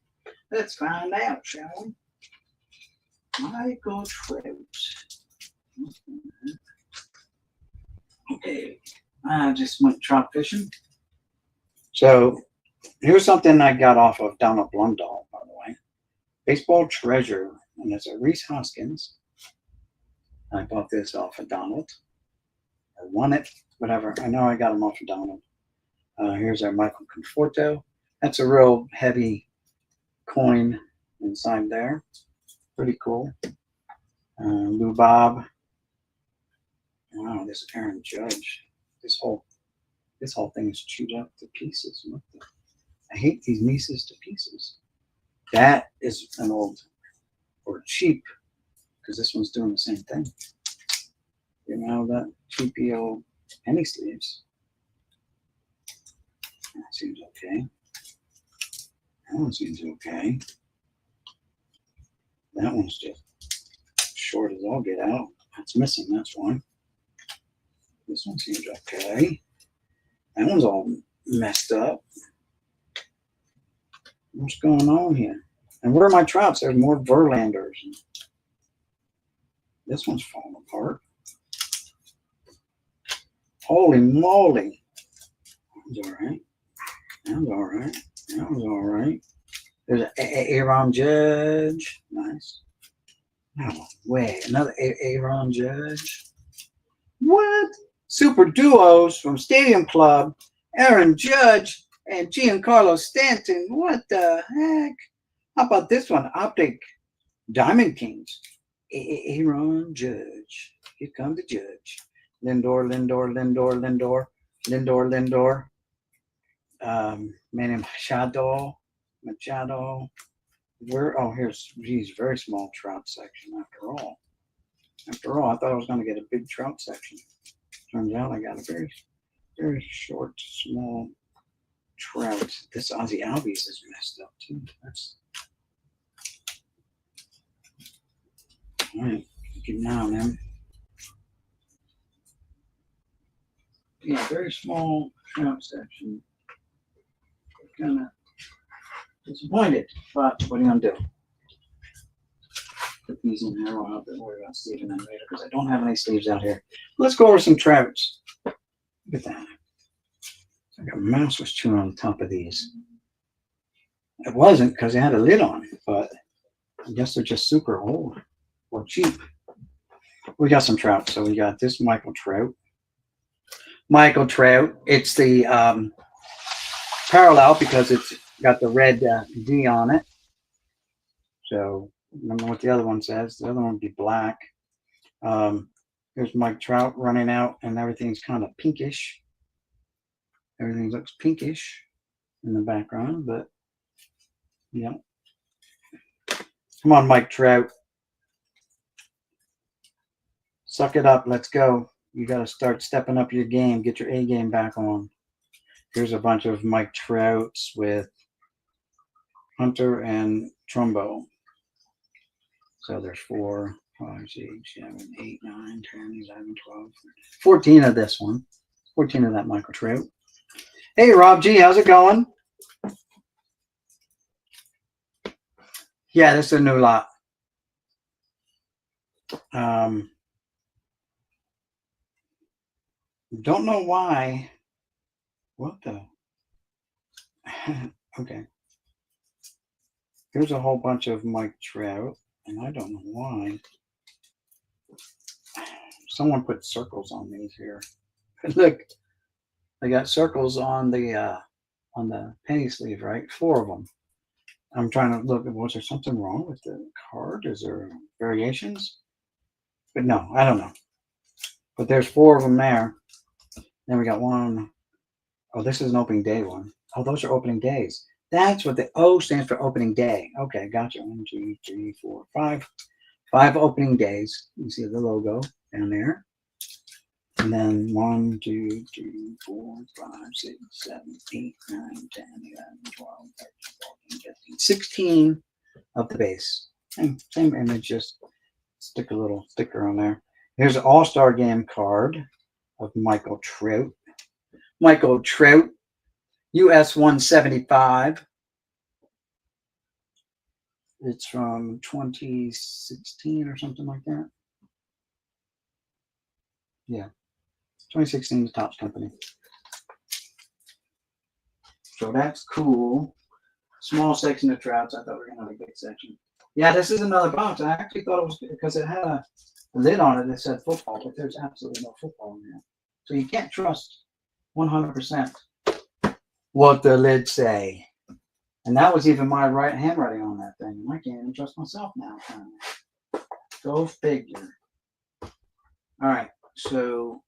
Let's find out, shall we? Michael Trout. Okay. I just went trout fishing. So here's something I got off of Donald Blundall, by the way. Baseball Treasure. And it's a Reese Hoskins. I bought this off of Donald. I won it. Whatever. I know I got them off of Donald. Here's our Michael Conforto. That's a real heavy coin inside there. Pretty cool. Lou Bob. Wow, this Aaron Judge. This whole thing is chewed up to pieces. What the? I hate these Mises to pieces. That is an old or cheap, because this one's doing the same thing. You know, that cheapy old penny sleeves. That seems okay. That one seems okay. That one's just short as all get out. That's missing, that's one. This one seems okay. That one's all messed up. What's going on here? And where are my Trouts? There's more Verlanders. This one's falling apart. Holy moly. That was all right. That was all right. That was all right. There's an Aaron Judge. Nice. No way. Another Aaron Judge. What? Super duos from Stadium Club. Aaron Judge and Giancarlo Stanton. What the heck? How about this one? Optic Diamond Kings. Aaron Judge. Here comes the Judge. Lindor. Manny Machado. Where? Oh, here's very small trout section after all. After all, I thought I was going to get a big trout section. Turns out I got a very, very short, small trout. This Ozzy Albies is messed up too. That's all right. Keep an eye on them. Yeah, very small trout section. Kind of disappointed, but what are you gonna do? Put these in here. I'll have to worry about sleeving them later because I don't have any sleeves out here. Let's go over some Trouts. Look at that. Like a mouse was chewing on the top of these. It wasn't because they had a lid on, but I guess they're just super old or cheap. We got some Trouts. So we got this Michael Trout. Michael Trout. It's the parallel because it's got the red D on it. So remember what the other one says. The other one would be black. Here's Mike Trout running out, and everything's kind of pinkish. Everything looks pinkish in the background, but yeah. Come on, Mike Trout. Suck it up. Let's go. You got to start stepping up your game. Get your A game back on. Here's a bunch of Mike Trouts with Hunter and Trumbo. So there's 4. 5, 6, 7, 8, 9, 10, 11, 12, 14 of this one. 14 of that micro trout. Hey, Rob G, how's it going? Yeah, this is a new lot. Don't know why. What the? Okay. Here's a whole bunch of micro trout, and I don't know why. Someone put circles on these here. Look, they got circles on the penny sleeve, right? 4 of them. I'm trying to look. Was there something wrong with the card? Is there variations? But no, I don't know. But there's 4 of them there. Then we got one. Oh, this is an opening day one. Oh, those are opening days. That's what the O stands for, opening day. Okay, gotcha. 1, 2, 3, 4, 5. 5 opening days. You see the logo down there. And then 1, 2, 3, 4, 5, 6, 7, 8, 9, 10, 11, 12, 13, 14, 15, 16 of the base. Same image, just stick a little sticker on there. Here's an All-Star Game card of Michael Trout. Michael Trout, US 175. It's from 2016 or something like that. Yeah. 2016 is Topps Company. So that's cool. Small section of trouts. I thought we were going to have a big section. Yeah, this is another box. I actually thought it was because it had a lid on it that said football, but there's absolutely no football in there. So you can't trust 100% what the lid say. And that was even my right handwriting on that thing. I can't even trust myself now. Go figure. All right, so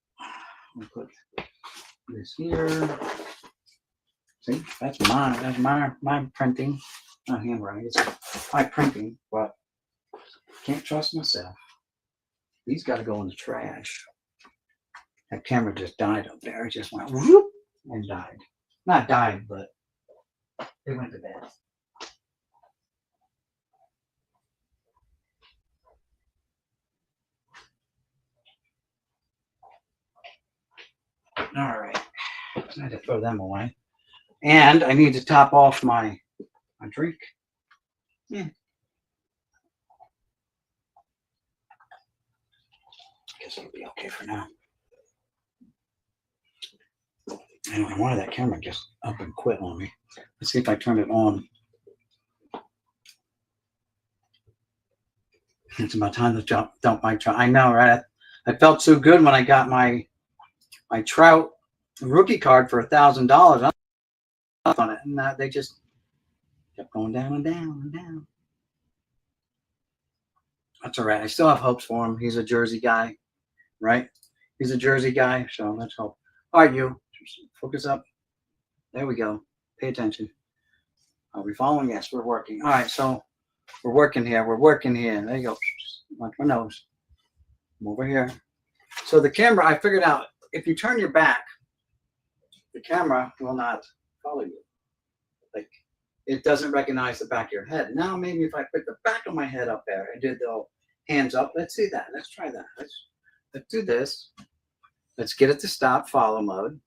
we'll put this here. See, that's mine. That's my printing. Not handwriting. It's my printing, but can't trust myself. These got to go in the trash. That camera just died up there. It just went whoop and died. Not died, but it went to bed. All right. I had to throw them away. And I need to top off my drink. Yeah. Guess it'll be okay for now. I don't know why that camera just up and quit on me. Let's see if I turn it on. It's about time to dump my trout. I know, right? I felt so good when I got my trout rookie card for $1,000 on it, and they just kept going down and down and down. That's all right. I still have hopes for him. He's a Jersey guy, right? He's a Jersey guy, so let's hope. All right, you focus up. There we go. Pay attention. Are we following? Yes, we're working. All right, so we're working here. We're working here. There you go. Watch my nose. I'm over here. So the camera, I figured out, if you turn your back, the camera will not follow you. Like, it doesn't recognize the back of your head. Now, maybe if I put the back of my head up there and did the hands up, let's see that. Let's try that. Let's do this. Let's get it to stop follow mode.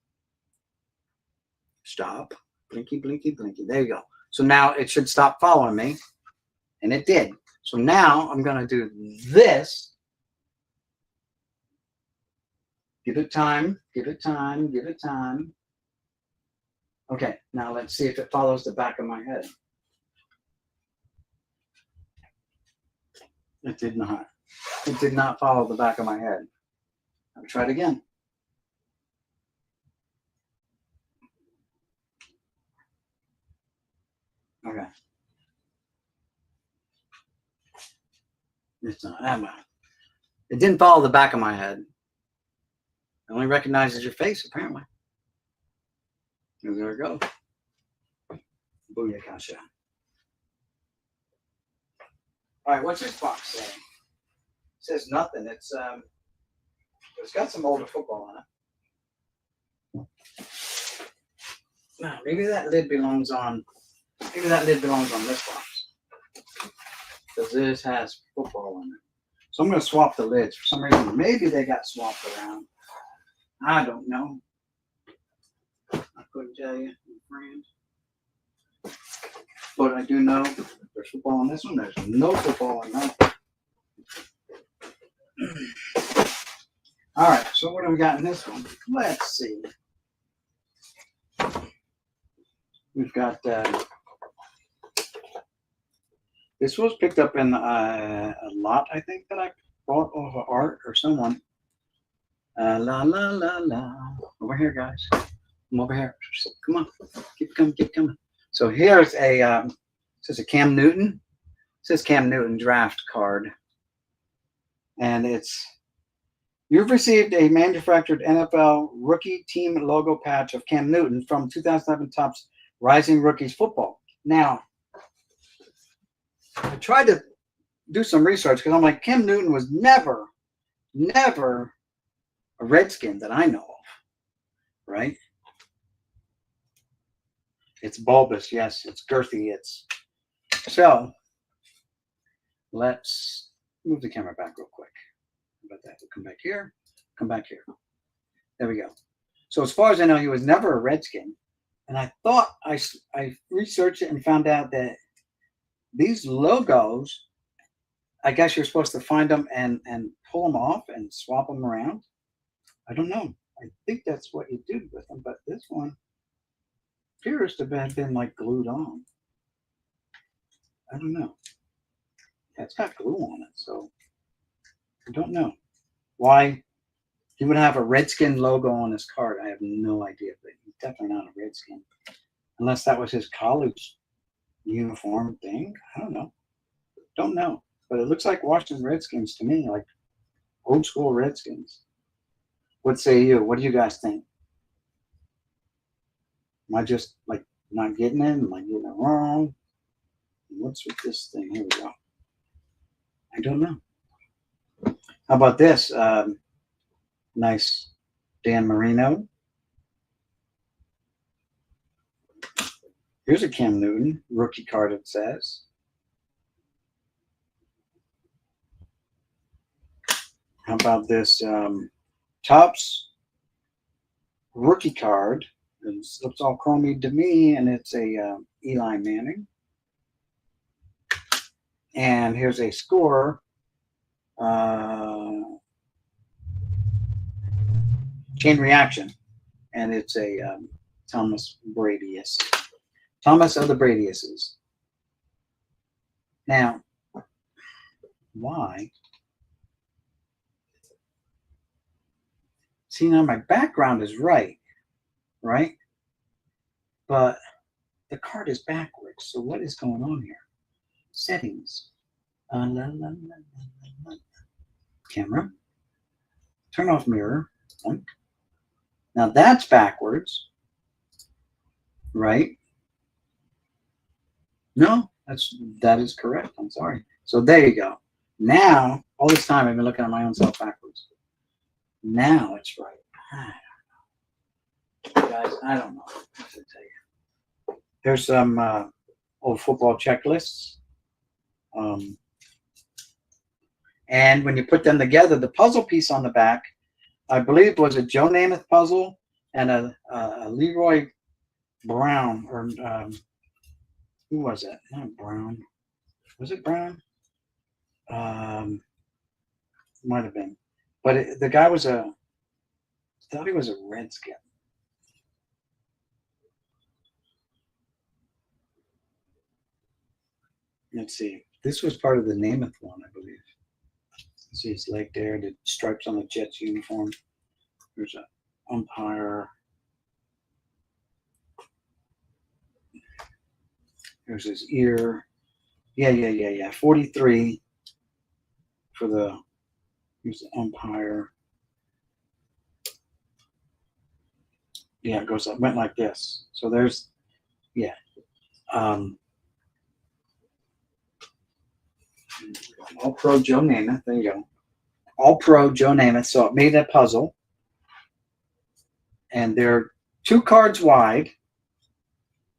Stop. Blinky, blinky, blinky. There you go. So now it should stop following me. And it did. So now I'm going to do this. Give it time. Give it time. Give it time. Okay. Now let's see if it follows the back of my head. It did not. It did not follow the back of my head. I'll try it again. Okay. It's not that much. It didn't follow the back of my head. It only recognizes your face, apparently. There we go. Booyakasha. All right, what's this box say? It says nothing. It's got some older football on it. Now, maybe that lid belongs on. Maybe that lid belongs on this box, because this has football in it. So I'm going to swap the lids. For some reason, maybe they got swapped around. I don't know. I couldn't tell you, friend. But I do know there's football on this one. There's no football on that. All right, so what do we got in this one? Let's see. We've got, this was picked up in a lot, I think, that I bought off of Art or someone. La, la, la, la. Over here, guys. Come over here. Come on. Keep coming, keep coming. So here's a, it says a Cam Newton. It says Cam Newton draft card. And it's, you've received a manufactured NFL rookie team logo patch of Cam Newton from 2011 Topps Rising Rookies Football. Now, I tried to do some research because I'm like, Cam Newton was never a Redskin that I know of, right? It's bulbous, yes. It's girthy. So let's move the camera back real quick. How about that? We'll come back here. Come back here. There we go. So as far as I know, he was never a Redskin. And I thought I researched it and found out that these logos, I guess you're supposed to find them and pull them off and swap them around. I don't know. I think that's what you do with them, but this one appears to have been like glued on. I don't know. Yeah, it's got glue on it, so I don't know why he would have a Redskin logo on his card. I have no idea, but he's definitely not a Redskin, unless that was his college uniform thing. I don't know. Don't know, but it looks like Washington Redskins to me, like old school Redskins. What say you? What do you guys think? Am I just like not getting it? Am I getting it wrong? What's with this thing? Here we go. I don't know. How about this? Nice Dan Marino. Here's a Cam Newton rookie card, it says. How about this Topps rookie card? It looks all chromy to me, and it's a Eli Manning. And here's a score. Chain reaction. And it's a Thomas Bradius. Thomas of the Bradiuses. Now, why? See, now my background is right? But the card is backwards. So what is going on here? Settings. Camera. Turn off mirror. Now that's backwards, right? No, that is correct. I'm sorry. So there you go. Now, all this time I've been looking at my own self backwards. Now it's right. Guys, I don't know what to tell you. There's some old football checklists. And when you put them together, the puzzle piece on the back, I believe, was a Joe Namath puzzle and a Leroy Brown, or who was it? Not Brown. Was it Brown? Might have been. But the guy was I thought he was a Redskin. Let's see. This was part of the Namath one, I believe. See his leg there, the stripes on the Jets uniform. There's an umpire. There's his ear. Yeah. 43 for the, here's the umpire. Yeah, it goes up, went like this. So there's, yeah. All Pro Joe Namath. There you go. All Pro Joe Namath. So it made a puzzle. And they're 2 cards wide,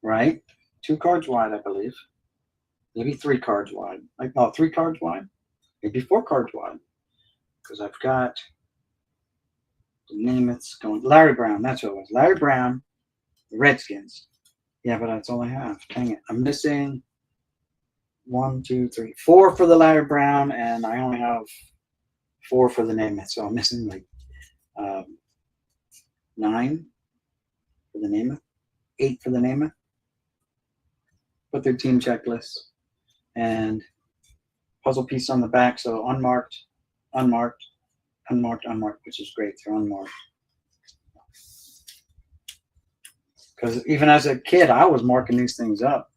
right? 2 cards wide, I believe. Maybe 3 cards wide. Like, no, 3 cards wide. Maybe 4 cards wide. because I've got the name it's going. Larry Brown. That's what it was. Larry Brown, the Redskins. Yeah, but that's all I have. Dang it. I'm missing 1, 2, 3, 4 for the Larry Brown, and I only have 4 for the Namath. So I'm missing like 9 for the Namath, 8 for the Namath. Put their team checklist and puzzle piece on the back. So unmarked, unmarked, unmarked, unmarked, which is great. They're unmarked. Because even as a kid, I was marking these things up.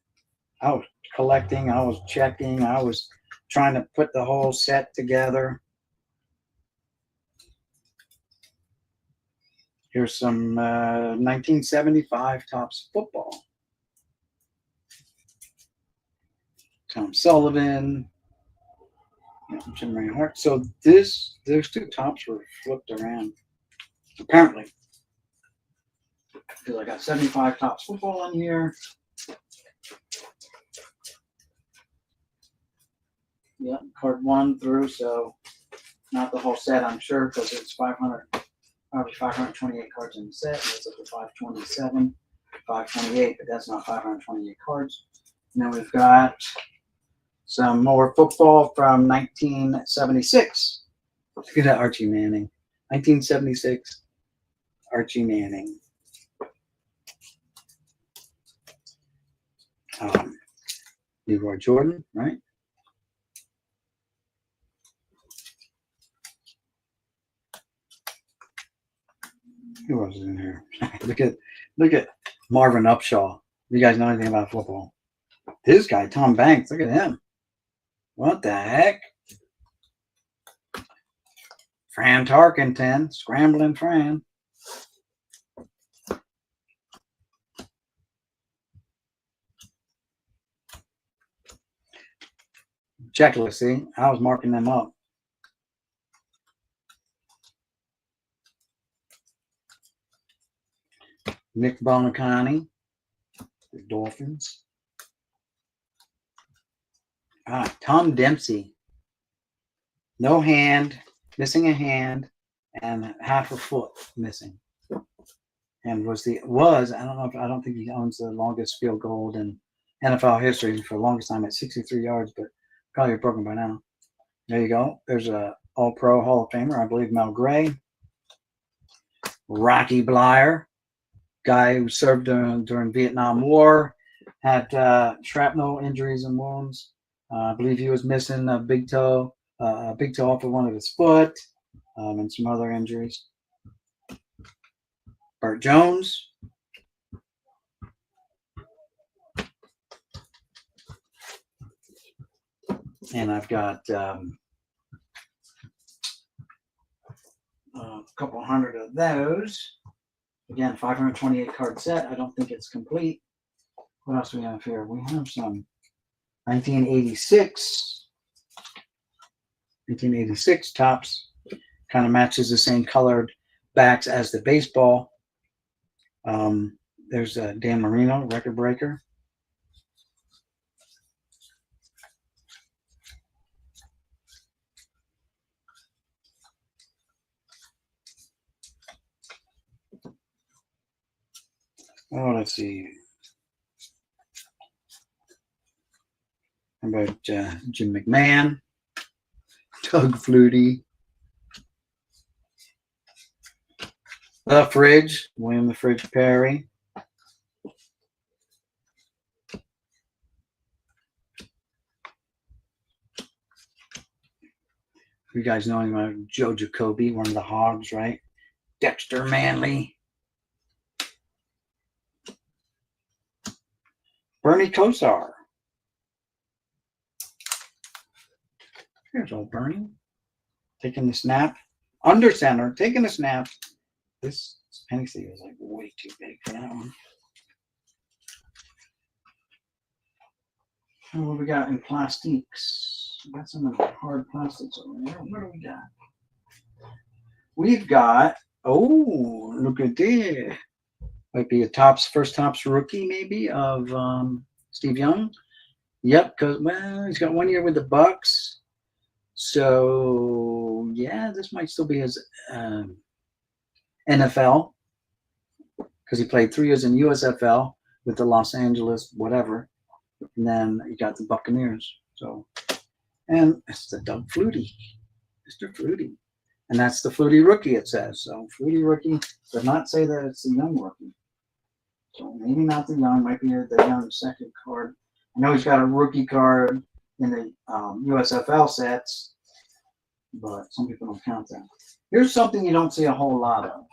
I was collecting, I was checking, I was trying to put the whole set together. Here's some 1975 Topps football. Tom Sullivan, Jim Reinhart. So those 2 Topps were flipped around, apparently. Because I got 75 Topps football in here. Yeah, card 1 through, so not the whole set, I'm sure, because it's 500, probably 528 cards in the set. That's up to 527, 528, but that's not 528 cards. And then we've got some more football from 1976. Look at that Archie Manning. 1976 Archie Manning. Leroy Jordan, right? Who else is in here? look at Marvin Upshaw. You guys know anything about football? This guy, Tom Banks, look at him. What the heck? Fran Tarkenton, Scrambling Fran. Checklist, see? I was marking them up. Nick Bonacani, the Dolphins. Tom Dempsey. No hand, missing a hand, and half a foot missing. And I don't think he owns the longest field goal in NFL history for the longest time at 63 yards, but probably broken by now. There you go. There's a All-Pro Hall of Famer, I believe, Mel Gray. Rocky Blyer, guy who served during Vietnam War, had shrapnel injuries and wounds. I believe he was missing a big toe off of one of his foot, and some other injuries. Burt Jones. And I've got a couple hundred of those. Again, 528 card set. I don't think it's complete. What else do we have here? We have some 1986 Topps. Kind of matches the same colored backs as the baseball. There's Dan Marino, record breaker. Oh, let's see. How about Jim McMahon, Doug Flutie, The Fridge, William the Fridge Perry. You guys know him about Joe Jacoby, one of the Hogs, right? Dexter Manley. Bernie Kosar. Here's old Bernie. Taking the snap. Under center. Taking the snap. This penny sleeve is like way too big for that one. And what we got in plastiques? We got some of the hard plastics over there. What do we got? We've got, oh, look at this. Might be a first Topps rookie, maybe, of Steve Young. Yep, because, well, he's got 1 year with the Bucks. So So yeah, this might still be his NFL, because he played 3 years in USFL with the Los Angeles whatever, and then you got the Buccaneers. So, and it's the Doug Flutie, Mr. Flutie, and that's the Flutie rookie. It says so. Flutie rookie does not say that it's the young rookie. So maybe not the young, might be the young second card. I know he's got a rookie card in the USFL sets, but some people don't count that. Here's something you don't see a whole lot of,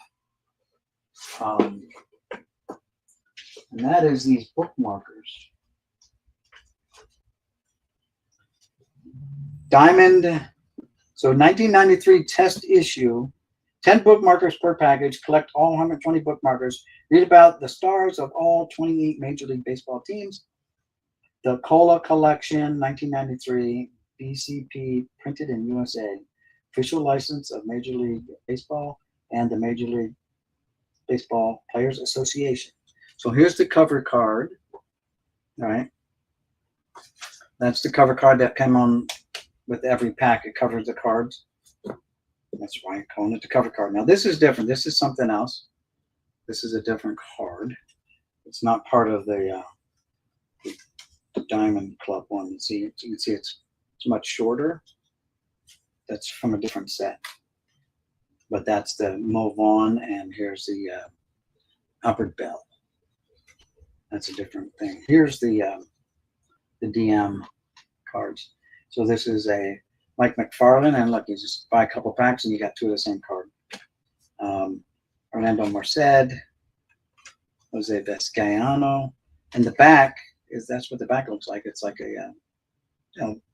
and that is these bookmarkers. Diamond, so 1993 test issue, 10 bookmarkers per package, collect all 120 bookmarkers, read about the stars of all 28 Major League Baseball teams. The Cola Collection, 1993, BCP, printed in USA. Official license of Major League Baseball and the Major League Baseball Players Association. So here's the cover card, right? That's the cover card that came on with every pack. It covers the cards. That's why I'm calling it the cover card. Now this is different. This is something else. This is a different card. It's not part of the Diamond Club one. You can see it's much shorter. That's from a different set. But that's the Mo Vaughn, and here's the Albert Bell. That's a different thing. Here's the DM cards. So this is a Mike McFarland, and look, you just buy a couple packs and you got 2 of the same card. Orlando Merced, Jose Vizcaino, and the back that's what the back looks like. It's like a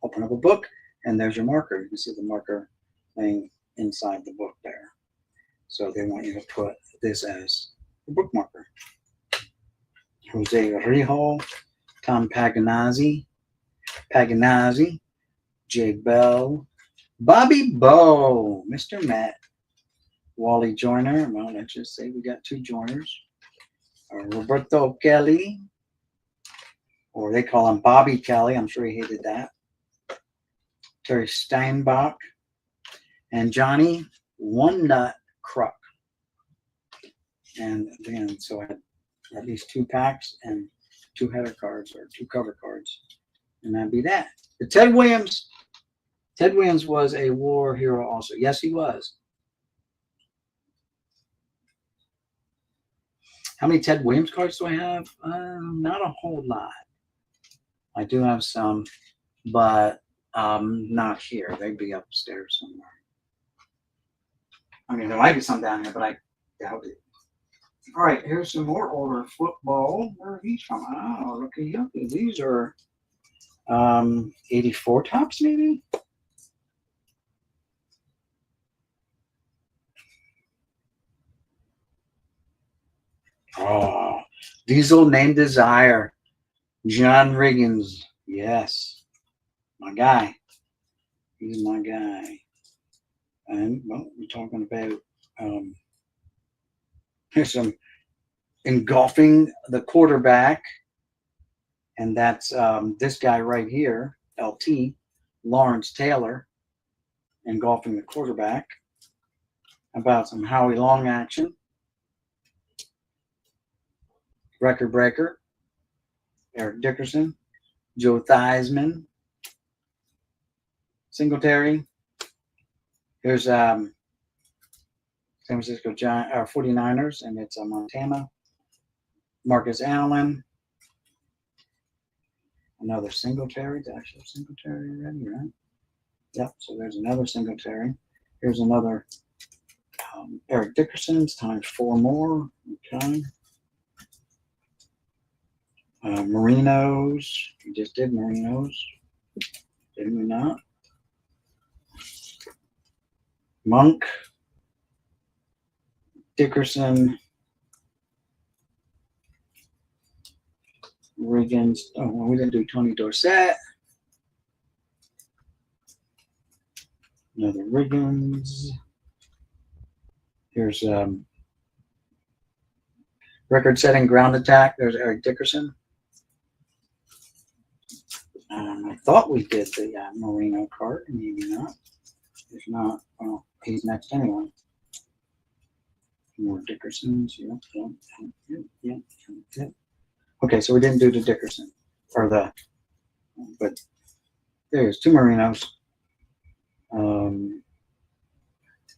open up a book, and there's your marker. You can see the marker laying inside the book there. So they want you to put this as a bookmarker. Jose Rijo, Tom Paganazzi, Jay Bell, Bobby Bowe, Mr. Matt, Wally Joyner. Well, let's just say we got 2 Joyners. Roberto Kelly, or they call him Bobby Kelly. I'm sure he hated that. Terry Steinbach, and Johnny One Nut Kruk. And again, so I had at least 2 packs and 2 header cards or 2 cover cards, and that'd be that. The Ted Williams was a war hero also. Yes, he was. How many Ted Williams cards do I have? Not a whole lot. I do have some, but not here. They'd be upstairs somewhere. I mean, there might be some down here, but I doubt it. All right, here's some more older football. Where are these from? Oh, looky yucky. These are 84 tops, maybe? Oh, Diesel Name Desire. John Riggins. Yes. My guy. He's my guy. And, well, we're talking about here's some engulfing the quarterback. And that's this guy right here, LT, Lawrence Taylor, engulfing the quarterback. About some Howie Long action. Record breaker. Eric Dickerson. Joe Theismann. Singletary. Here's San Francisco 49ers, and it's Montana. Marcus Allen. Another Singletary. Did I show Singletary already, right? Yep, so there's another Singletary. Here's another Eric Dickerson's times 4 more. Okay. Marinos. We just did Marinos. Didn't we not? Monk. Dickerson. Riggins. Oh, well, we didn't do Tony Dorsett. Another Riggins. Here's record-setting ground attack. There's Eric Dickerson. I thought we did the Marino card, maybe not. If not, well, he's next anyway. More Dickersons. Yeah. Okay, so we didn't do the Dickerson or but there's two Marinos.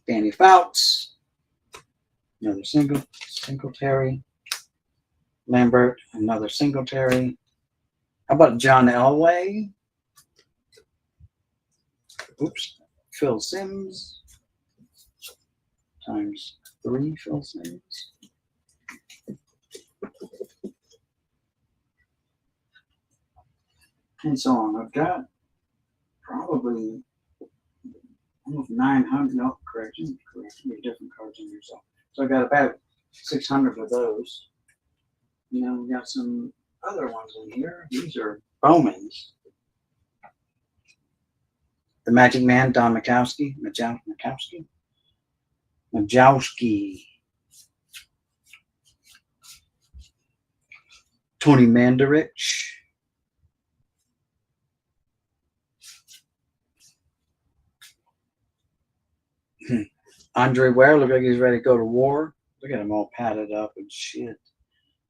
Danny Fouts, another Singletary. Lambert, another Singletary. How about John Elway? Oops. Phil Simms. Times 3 Phil Simms. And so on. I've got probably almost 900. No, correction. There's different cards in here. So I got about 600 of those. You know, we got some other ones in here. These are Bowmans. The Magic Man, Don Majkowski. Tony Mandarich. Andre Ware, look like he's ready to go to war. Look at him all padded up and shit.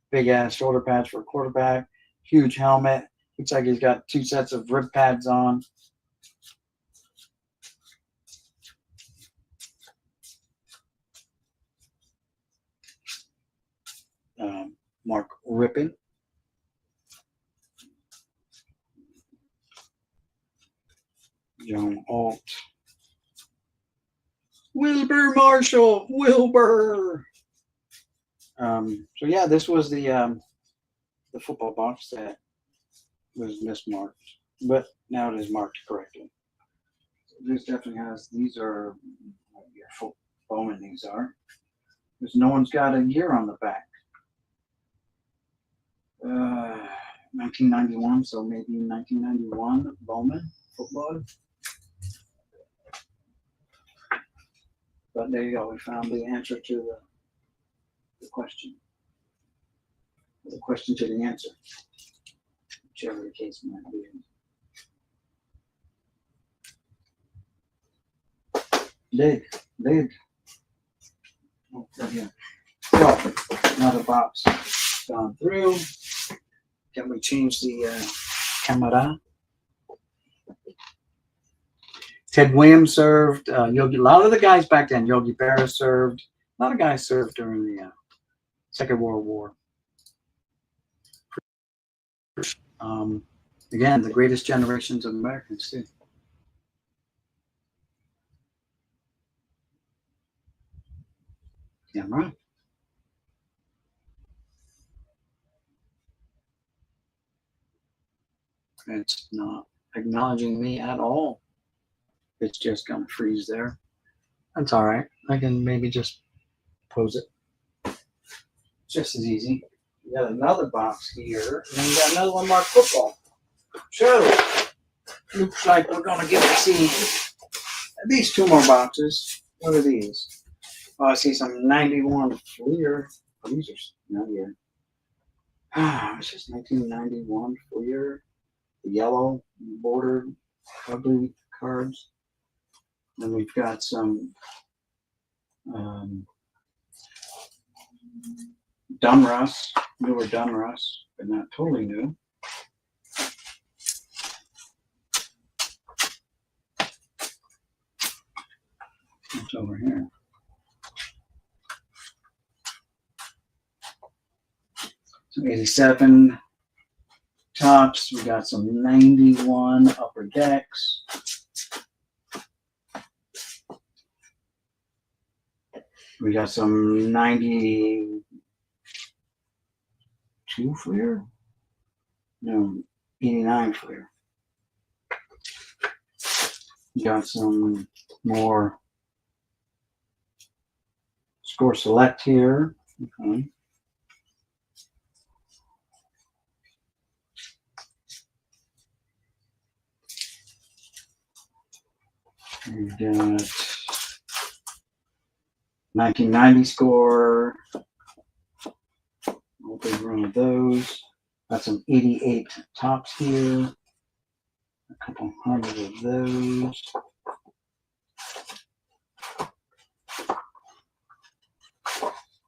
Big ass shoulder pads for a quarterback. Huge helmet. Looks like he's got 2 sets of rib pads on. Mark Rippon. John Alt. Wilbur Marshall. Wilbur. So yeah, this was the football box that was mismarked, but now it is marked correctly. So this definitely has. These are your full Bowman. These are. Because no one's got a year on the back. 1991, so maybe 1991 Bowman football. But there you go. We found the answer to the question. The question to the answer. Whichever the case might be. Dig. Oh, right here. So, another box gone through. Can we change the camera? Ted Williams served. Yogi. A lot of the guys back then. Yogi Berra served. A lot of guys served during the Second World War. Again, the greatest generations of Americans too. Yeah, right. It's not acknowledging me at all. It's just gonna freeze there. That's all right. I can maybe just pose it. Just as easy. We got another box here, and then we got another one marked football. So looks like we're gonna get to see at least 2 more boxes. What are these? Oh, I see some 91 Fleer. Oh, these are not here. It's just 1991 Fleer. The yellow bordered ugly cards. Then we've got some Dunruss, newer Dunruss, but not totally new. What's over here? Some 87 tops. We got some 91 upper decks. We got some 92 Fleer? No, 89 Fleer. We got some more Score Select here. Okay. We've got 1990 Score. We'll big run of those. Got some 88 tops here. A couple hundred of those.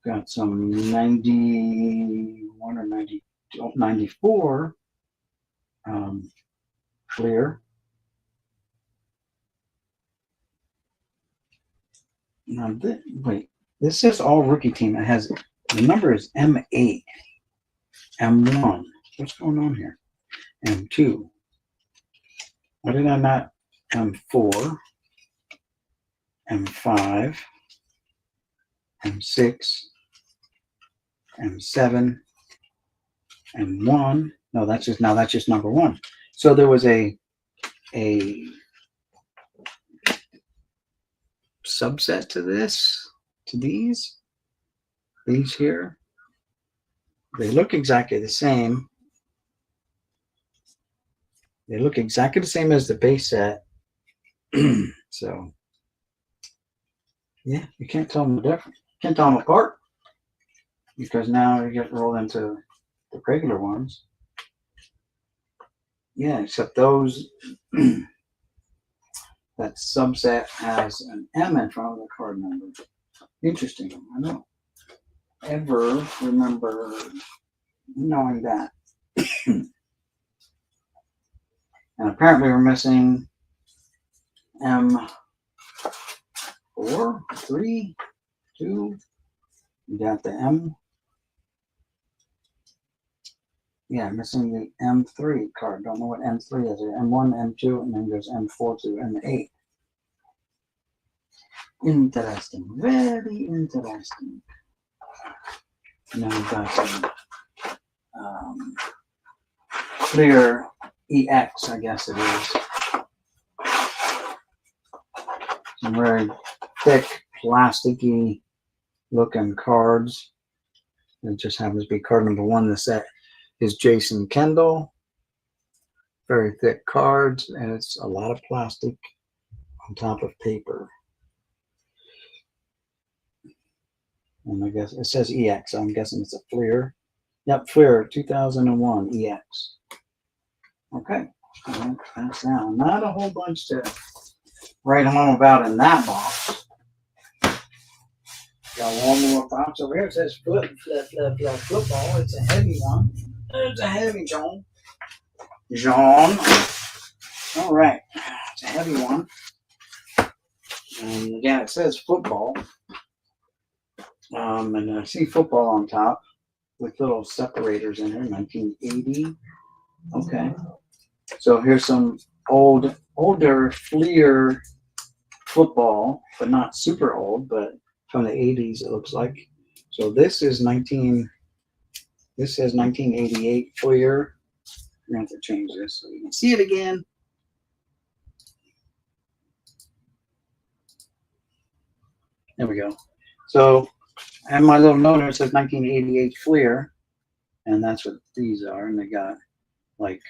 Got some 91 or 90, 94 clear. Now, wait, this says all rookie team. It has, the number is M8, M1. What's going on here? M2. Why did I not? M4, M5, M6, M7, M1. No, that's just number one. So there was a subset to these here. They look exactly the same. They look exactly the same as the base set. So yeah, you can't tell them the difference. Can't tell them apart because now you get rolled into the regular ones. Yeah, except those that subset has an M in front of the card number. Interesting. I don't ever remember knowing that. And apparently we're missing M4, 3, 2. You got the M. Yeah, missing the M3 card. Don't know what M3 is. M1, M2, and then there's M4 to M8. Interesting. Very interesting. And then we've got some clear EX, I guess it is. Some very thick, plasticky looking cards. It just happens to be card number one in the set is Jason Kendall. Very thick cards, and it's a lot of plastic on top of paper. And I guess it says EX, so I'm guessing it's a Fleer. Yep, Fleer 2001 EX. Okay, that's now not a whole bunch to write home about in that box. Got one more box over here. It says football. It's a heavy one. It's a heavy John. All right, it's a heavy one. And again, it says football. And I see football on top with little separators in here. 1980. Okay. So here's some older Fleer football, but not super old, but from the 80s it looks like. So this is 1988 Fleer. I'm going to have to change this so you can see it again. There we go. So, and my little note here says 1988 Fleer, and that's what these are. And they got like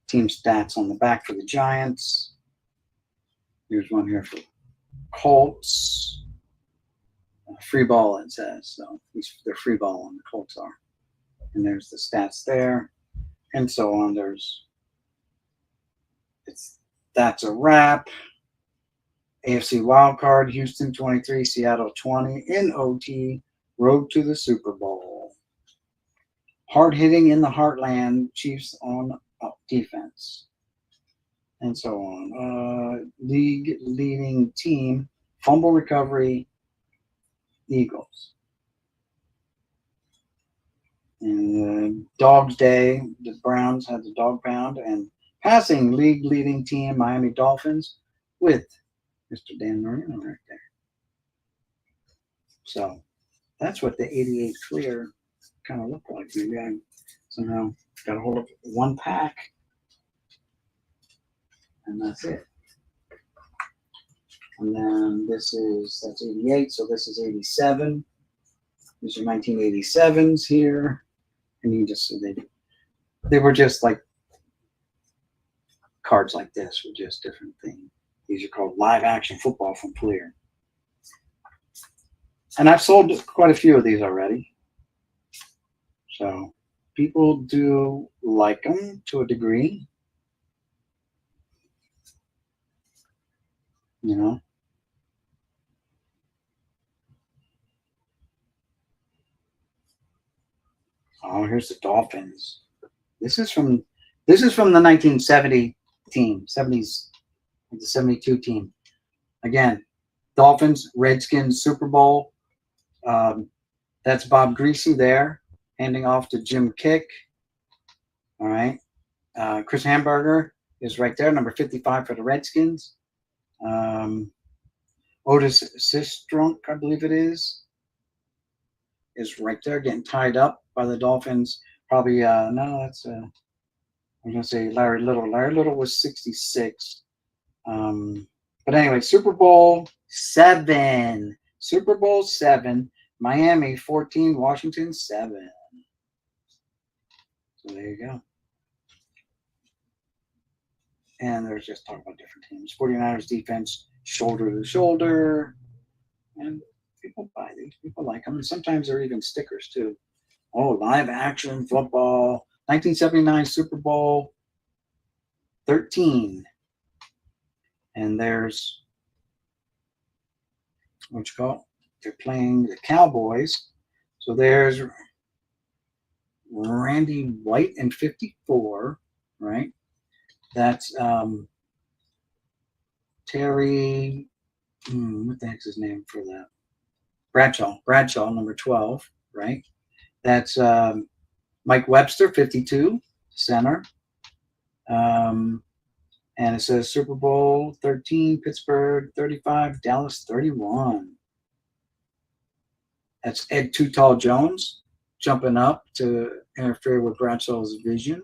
team stats on the back for the Giants. Here's one here for Colts. Free ball, it says. So they're free ball on the Colts are. And there's the stats there, and so on. That's a wrap. AFC wildcard, Houston 23, Seattle 20 in OT, road to the Super Bowl. Hard hitting in the heartland, Chiefs on defense, and so on. League leading team, fumble recovery, Eagles. And Dogs Day, the Browns had the dog pound, and passing league leading team, Miami Dolphins, with Mr. Dan Marino right there. So that's what the 88 Fleer kind of looked like. Maybe I somehow got a hold of one pack, and that's it. And then that's 88, so this is 87. These are 1987s here. And you just, they were just like cards like this, were just different things. These are called live action football from Fleer. And I've sold quite a few of these already. So people do like them to a degree. You know. Oh, here's the Dolphins. This is from the 1970 team, 70s, the 72 team. Again, Dolphins, Redskins, Super Bowl. That's Bob Greasy there, handing off to Jim Kick. All right. Chris Hamburger is right there, number 55 for the Redskins. Otis Sistrunk, I believe it is right there, getting tied up by the Dolphins. Probably, no, that's, I'm going to say Larry Little. Larry Little was 66. But anyway, Super Bowl 7. Super Bowl 7. Miami 14, Washington 7. So there you go. And there's just talking about different teams. 49ers defense, shoulder to shoulder. And people buy these. People like them. And sometimes they're even stickers too. Oh, live action football. 1979 Super Bowl 13. And there's, what you call it? They're playing the Cowboys. So there's Randy White in 54, right? That's Terry, what the heck's his name for that? Bradshaw, number 12, right? That's Mike Webster, 52, center. And it says Super Bowl 13, Pittsburgh 35, Dallas 31. That's Ed Too Tall Jones jumping up to interfere with Bradshaw's vision.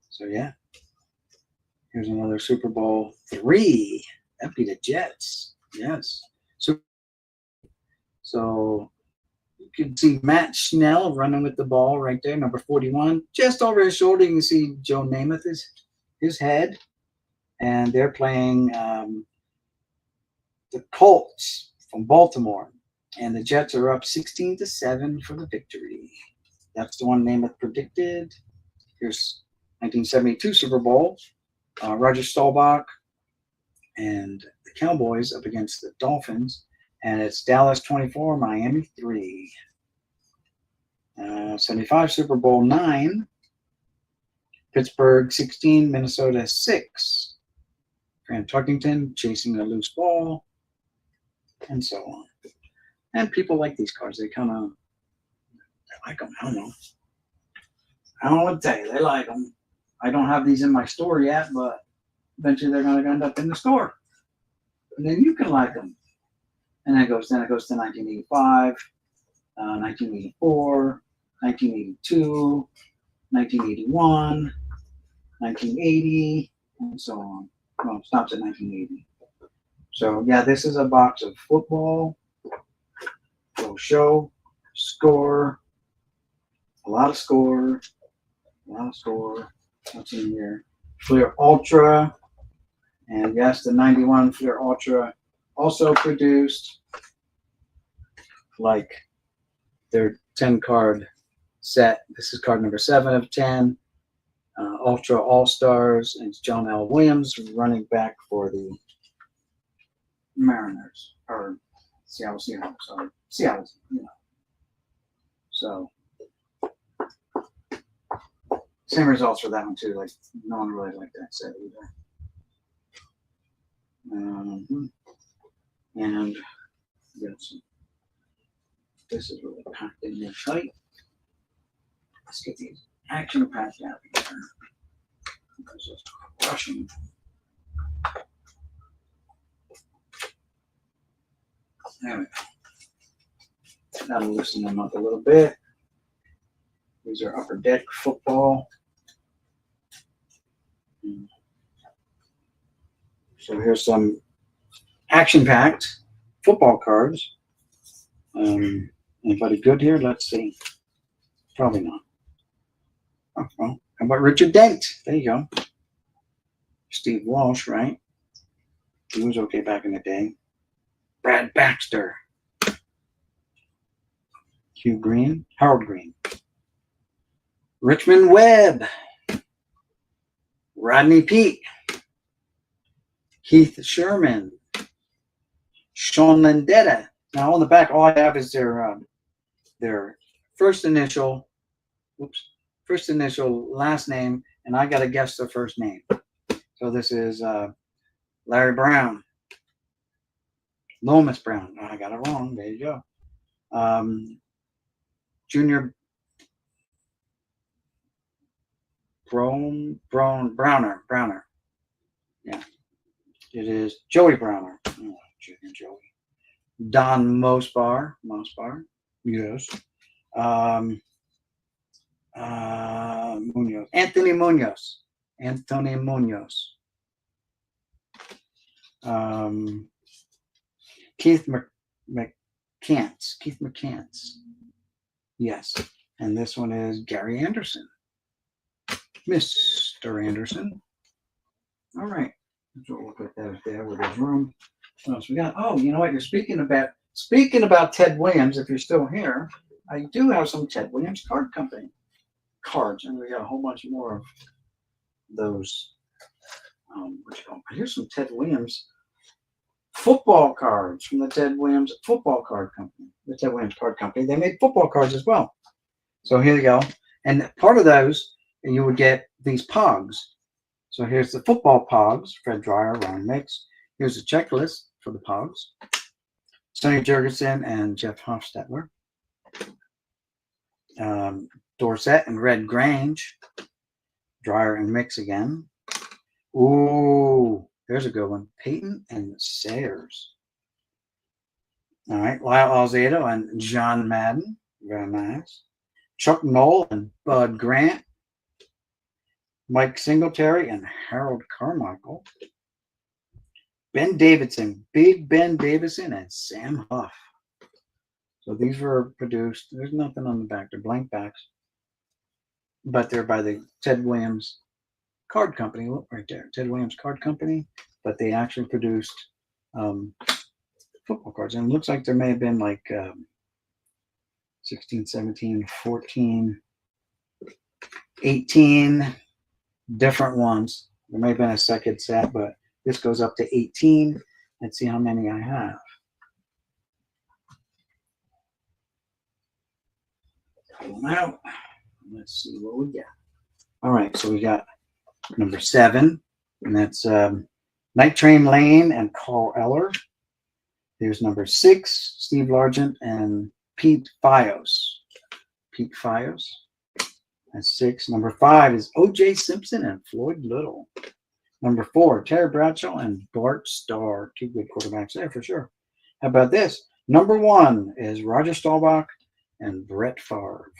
So, yeah. Here's another Super Bowl 3. That'd be the Jets. Yes. So you can see Matt Schnell running with the ball right there, number 41. Just over his shoulder, you can see Joe Namath, his head. And they're playing the Colts from Baltimore. And the Jets are up 16-7 for the victory. That's the one Namath predicted. Here's 1972 Super Bowl. Roger Staubach and the Cowboys up against the Dolphins. And it's Dallas 24, Miami 3. 75 Super Bowl 9. Pittsburgh 16, Minnesota 6. Grant Tuckington chasing a loose ball. And so on. And people like these cards. They like them. I don't know. I don't know what to tell you. They like them. I don't have these in my store yet, but eventually they're going to end up in the store. And then you can like them. And then it goes to 1985, 1984, 1982, 1981, 1980, and so on. Well, it stops at 1980. So, yeah, this is a box of football. Show, score, a lot of score. What's in here? Fleer Ultra. And yes, the 91 Fleer Ultra also produced like their 10 card set. This is card number 7 of 10. Ultra All-Stars. And it's John L. Williams, running back for the Mariners. Or Seattle Seahawks. Sorry. Seattle, So, same results for that one too. Like, no one really liked that set either. And yes, this is really packed in there tight. Let's get these action packed out of here. Because it's crushing. There we go. That'll loosen them up a little bit. These are Upper Deck football. So here's some action-packed football cards. Anybody good here? Let's see. Probably not. Oh, well, how about Richard Dent? There you go. Steve Walsh, right? He was okay back in the day. Brad Baxter. Hugh Green. Harold Green. Richmond Webb. Rodney Peete. Keith Sherman. Sean Landetta. Now on the back, all I have is their first initial, last name, and I got to guess the first name. So this is Larry Brown. Lomas Brown. I got it wrong. There you go. Junior Browner. Yeah. It is Joey Browner. Oh, Junior Joey. Don Mosbar. Yes. Munoz. Anthony Munoz. Keith McCants. Yes. And this one is Gary Anderson. Mr. Anderson. All right. Let's look at that there with his room. What else we got? Oh, you know what? You're speaking about Ted Williams. If you're still here, I do have some Ted Williams Card Company cards, and we got a whole bunch more of those. Here's some Ted Williams football cards from the Ted Williams Football Card Company. The Ted Williams Card Company. They made football cards as well. So here you go. And part of those, you would get these Pogs. So here's the football Pogs, Fred Dryer, Ron Mix. Here's a checklist for the Pogs. Sonny Jurgensen and Jeff Hofstetler. Dorsett and Red Grange. Dryer and Mix again. Ooh, there's a good one. Peyton and Sayers. All right, Lyle Alzado and John Madden. Very nice. Chuck Knoll and Bud Grant. Mike Singletary and Harold Carmichael. Ben Davidson, Big Ben Davidson, and Sam Huff. So these were produced. There's nothing on the back. They're blank backs. But they're by the Ted Williams Card Company. Look right there. Ted Williams Card Company. But they actually produced football cards. And it looks like there may have been like 16, 17, 14, 18 different ones. There may have been a second set, but this goes up to 18. Let's see how many I have. Pull them out. Let's see what we got. All right, so we got number 7, and that's Night Train Lane and Carl Eller. There's number 6, Steve Largent and Pete Fios. That's 6. Number 5 is O.J. Simpson and Floyd Little. Number 4, Terry Bradshaw and Bart Starr. 2 good quarterbacks there for sure. How about this? Number 1 is Roger Staubach and Brett Favre.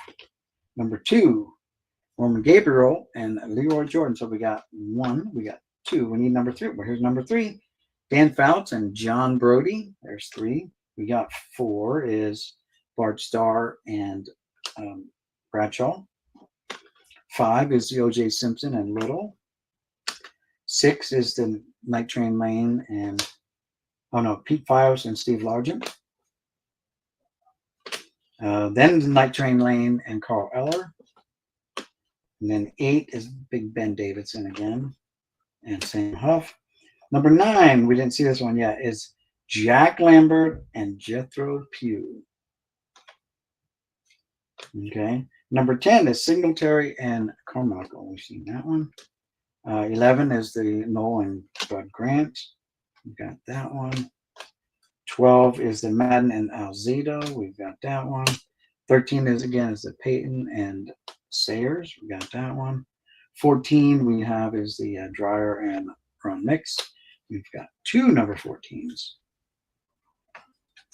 Number 2, Norman Gabriel and Leroy Jordan. So we got 1, we got 2. We need number 3. Well, here's number 3. Dan Fouts and John Brody. There's 3. We got 4 is Bart Starr and Bradshaw. 5 is the O.J. Simpson and Little. 6 is the Night Train Lane and Pete Fios and Steve Largent. Then the Night Train Lane and Carl Eller. And then 8 is Big Ben Davidson again and Sam Huff. Number 9, we didn't see this one yet, is Jack Lambert and Jethro Pugh. Okay. Number 10 is Singletary and Carmichael. We've seen that one. 11 is the Noel and Bud Grant. We've got that one. 12 is the Madden and Alzado. We've got that one. 13 is the Peyton and Sayers. We got that one. 14 we have is the Dryer and Ron Mix. We've got 2 number 14s.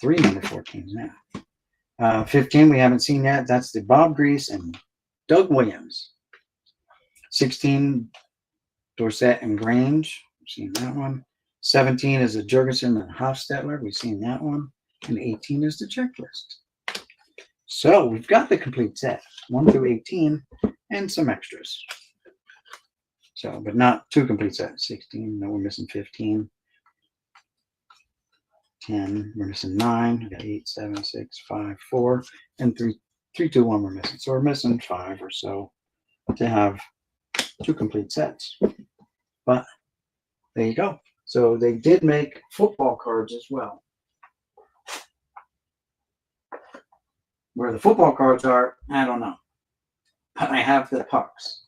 3 number 14s now. 15 we haven't seen yet. That's the Bob Grease and Doug Williams. 16, Dorsett and Grange. We've seen that one. 17 is the Jurgensen and Hofstetler. We've seen that one. And 18 is the checklist. So we've got the complete set, 1 through 18, and some extras. So, but not 2 complete sets. 16, no, we're missing 15. 10, we're missing 9. We got 8, 7, 6, 5, 4, and 3, 2, 1 we're missing. So we're missing 5 or so to have 2 complete sets. But there you go. So they did make football cards as well. Where the football cards are, I don't know. But I have the pucks.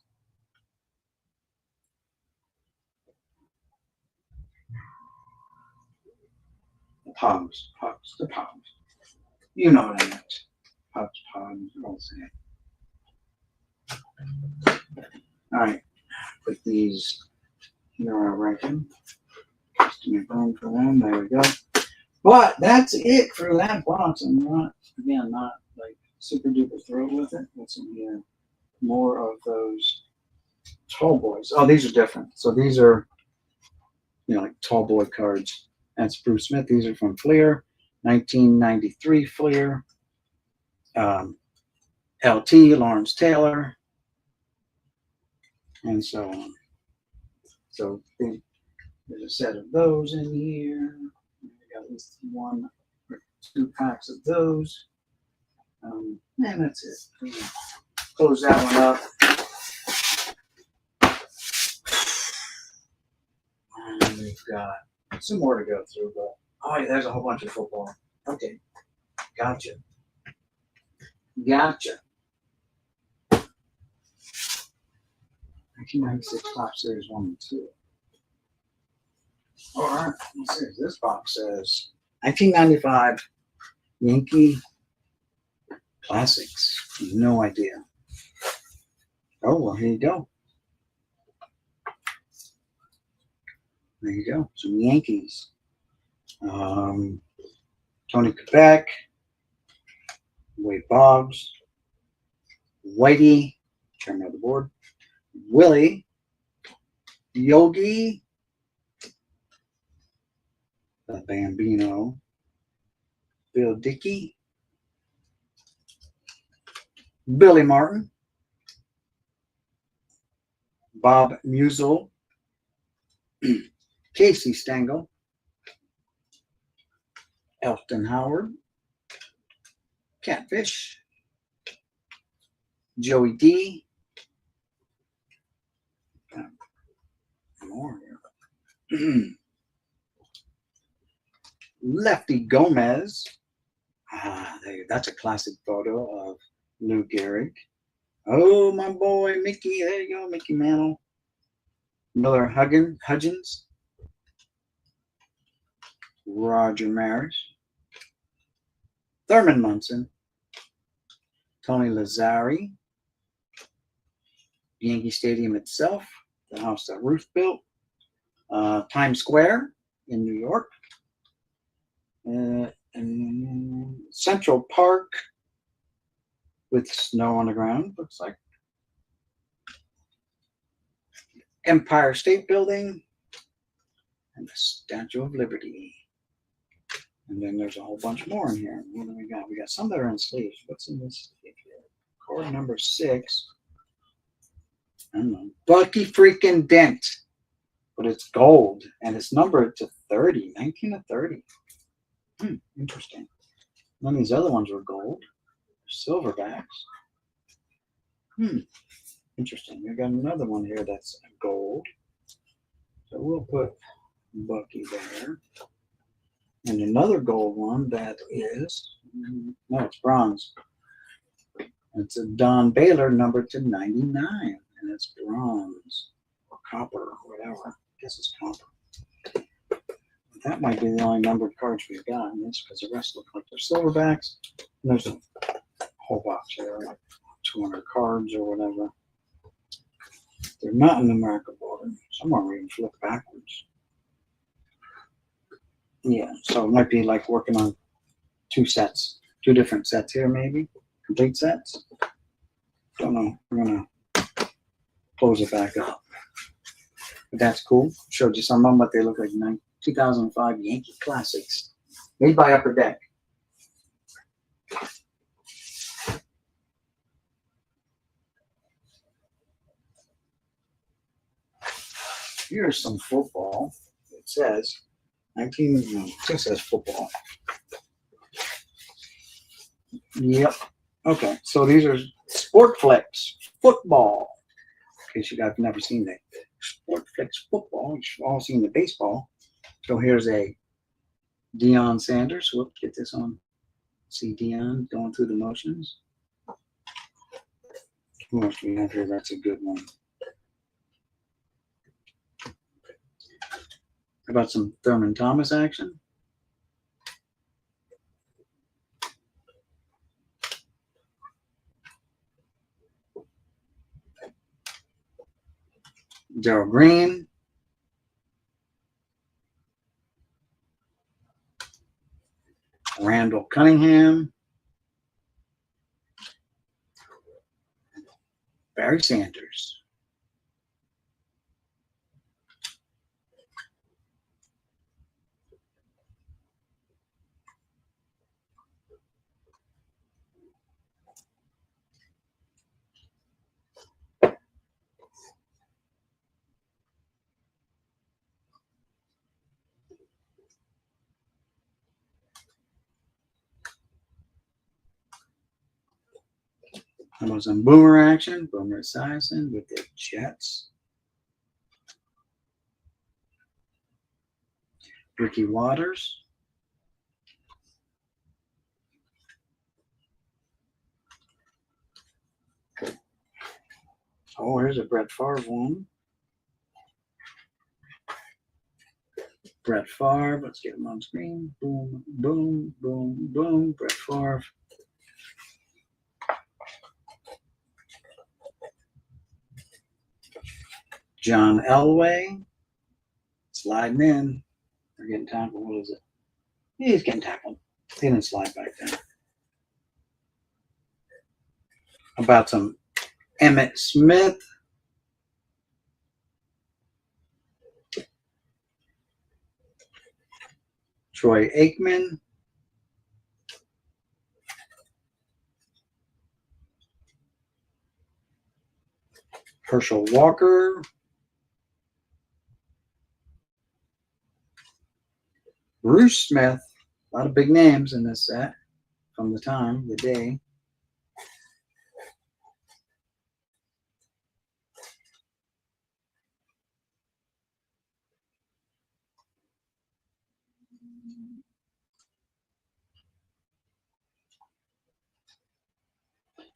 The pogs. You know what I meant. Pogs, all the same. All right, put these here, I reckon. Just to make room for them. There we go. But that's it for that box. I'm not like super duper thrilled with it. What's in here? More of those tall boys. Oh, these are different. So these are, like tall boy cards. That's Bruce Smith. These are from Fleer, 1993 Fleer. LT, Lawrence Taylor, and so on. So there's a set of those in here. We got at least 1 or 2 packs of those. And that's it. Close that one up. And we've got some more to go through, but yeah, there's a whole bunch of football. Okay, gotcha. 1996 Top Series 1 and 2. All right, let's see. This box says 1995 Yankee Classics. No idea. Oh, well, here you go. There you go. Some Yankees. Tony Quebec, Wade Boggs, Whitey, chairman of the board, Willie, Yogi, the Bambino, Bill Dickey, Billy Martin, Bob Musial, Casey Stengel, Elton Howard, Catfish, Joey D. More here. Lefty Gomez. That's a classic photo of Lou Gehrig. Oh, my boy, Mickey. There you go, Mickey Mantle. Miller Hudgens. Roger Maris. Thurman Munson. Tony Lazzari. Yankee Stadium itself. The house that Ruth built. Times Square in New York. And Central Park with snow on the ground, looks like. Empire State Building and the Statue of Liberty. And then there's a whole bunch more in here. What do we got? We got some that are in sleeves. What's in this sleeve here? Card number 6. I don't know. Bucky freaking Dent. But it's gold and it's numbered to 30. 19 to 30. Interesting. None of these other ones were gold. Silverbacks. Interesting. We got another one here that's gold. So we'll put Bucky there. And another gold one that is, no, it's bronze. It's a Don Baylor numbered to 99. And it's bronze or copper or whatever. I guess it's copper. That might be the only numbered cards we've got in this because the rest look like they're silverbacks. And there's a whole box here, like 200 cards or whatever. They're not in numerical order. Some are even flipped backwards. Yeah, so it might be like working on 2 sets, 2 different sets here, maybe complete sets. Don't know. We're gonna close it back up. But that's cool. Showed you some of them, but they look like 2005 Yankee Classics, made by Upper Deck. Here's some football. It says 19. No, it just says football. Yep. Okay, so these are Sportflex football. In case you guys have never seen that. Sportflex football. You've all seen the baseball. So here's a Deion Sanders. Whoops, get this on See Dion going through the motions. Who else do we have here? That's a good one. How about some Thurman Thomas action? Darryl Green. Randall Cunningham. Barry Sanders. How about some Boomer action? Boomer Esiason with the Jets. Ricky Waters. Oh, here's a Brett Favre one. Brett Favre. Let's get him on screen. Boom, boom, boom, boom. Brett Favre. John Elway. Sliding in. They're getting tackled. What is it? He's getting tackled. He didn't slide back down. About some Emmitt Smith. Troy Aikman. Herschel Walker. Bruce Smith. A lot of big names in this set from the time, the day.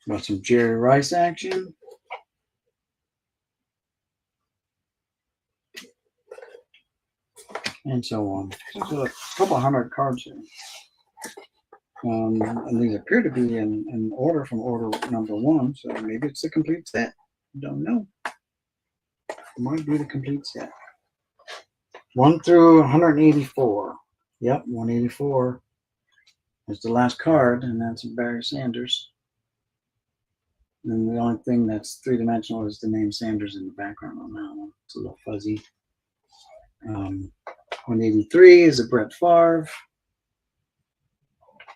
Got some Jerry Rice action. And so on. There's a couple hundred cards here. And these appear to be in order from order number one, so maybe it's a complete set. Don't know. Might be the complete set. 1 through 184. Yep, 184 is the last card, and that's Barry Sanders. And the only thing that's three-dimensional is the name Sanders in the background on that one. It's a little fuzzy. 183 is a Brett Favre.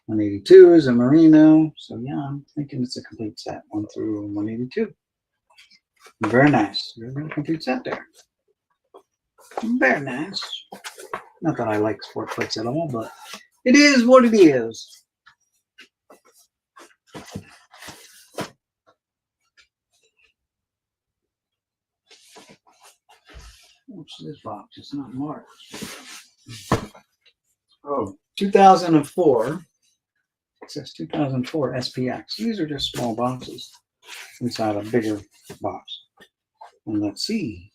182 is a Marino. So yeah, I'm thinking it's a complete set. 1 through 182. Very nice. Very complete set there. Very nice. Not that I like sport flicks at all, but it is what it is. What's this box? It's not marked. Oh, 2004. It says 2004 SPX. These are just small boxes inside a bigger box. And let's see.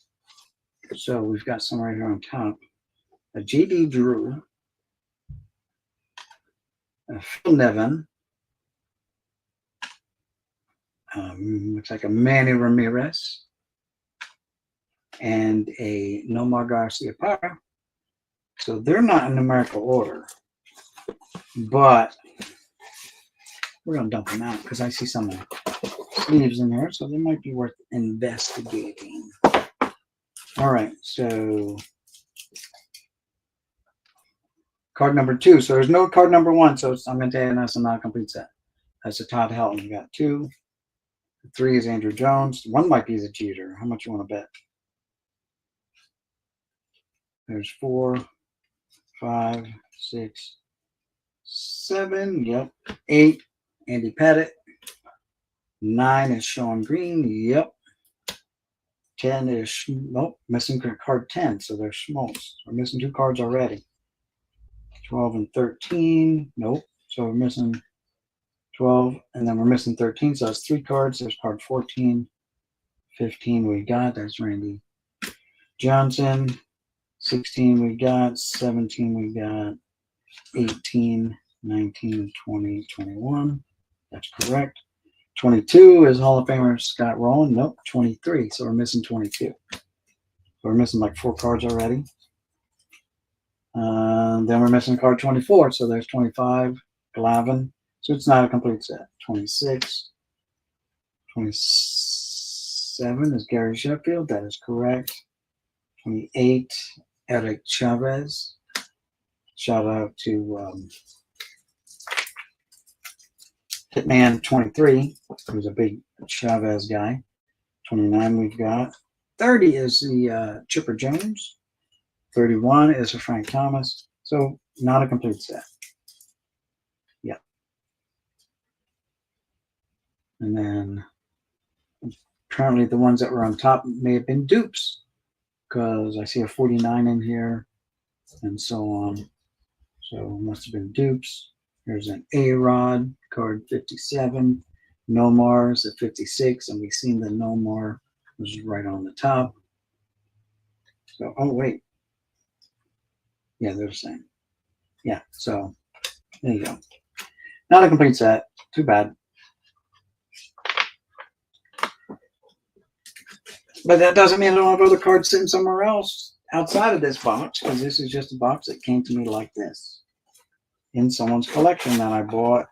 So we've got some right here on top. A JD Drew. A Phil Nevin. Looks like a Manny Ramirez. And a Nomar Garcia Parra. So they're not in numerical order, but we're going to dump them out because I see some sleeves in there, so they might be worth investigating. All right, so card number 2. So there's no card number 1, so I'm going to tell you that's a non-complete set. That's a Todd Helton. You got 2. 3 is Andrew Jones. 1 might be the Jeter. How much you want to bet? There's 4, 5, 6, 7. Yep. 8, Andy Pettitte. 9 is Sean Green. Yep. 10 is, nope, missing card 10. So they're small. We're missing 2 cards already. 12 and 13. Nope. So we're missing 12, and then we're missing 13, so that's 3 cards. There's card 14. 15 we got. There's Randy Johnson. 16 we got. 17 we got. 18, 19, 20, 21. That's correct. 22 is Hall of Famer Scott Rowland. Nope, 23. So we're missing 22. So we're missing like 4 cards already. Then we're missing card 24. So there's 25, Glavin. So it's not a complete set. 26, 27 is Gary Sheffield. That is correct. 28, Eric Chavez. Shout out to Hitman 23, who's a big Chavez guy. 29 we've got. 30 is the Chipper Jones. 31 is for Frank Thomas. So not a complete set. Yeah. And then apparently the ones that were on top may have been dupes, because I see a 49 in here and so on. So must have been dupes. There's an A-Rod, card 57. Nomar's at 56, and we've seen the Nomar was right on the top. So, oh, wait. Yeah, they're the same. Yeah, so there you go. Not a complete set. Too bad. But that doesn't mean I don't have other cards sitting somewhere else outside of this box, because this is just a box that came to me like this in someone's collection that I bought.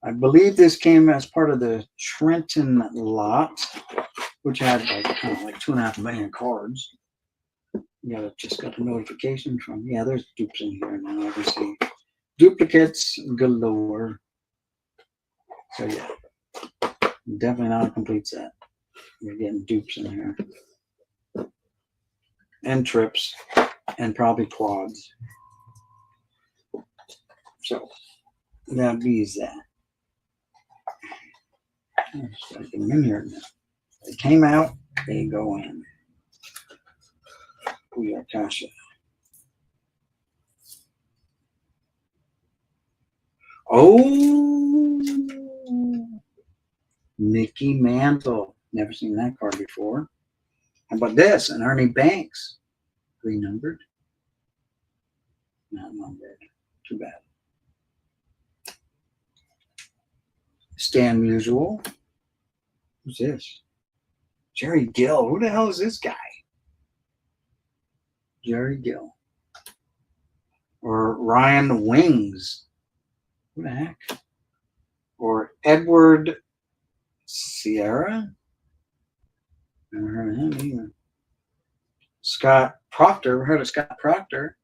I believe this came as part of the Trenton lot, which had like kind of like 2.5 million cards. Yeah, I just got the notification from, yeah, there's dupes in here now. I can see duplicates galore. So yeah, definitely not a complete set. You're getting dupes in here. And trips, and probably quads. So that beats that. Let's stick them in here now. They came out, they go in. We are Kasha. Oh, Mickey Mantle. Never seen that card before. How about this? An Ernie Banks. 3 numbered. Not numbered. Too bad. Stan Musial. Who's this? Jerry Gill. Who the hell is this guy? Jerry Gill. Or Ryan Wings. Who the heck? Or Edward Sierra. Never heard of him either. Scott Proctor. Ever heard of Scott Proctor?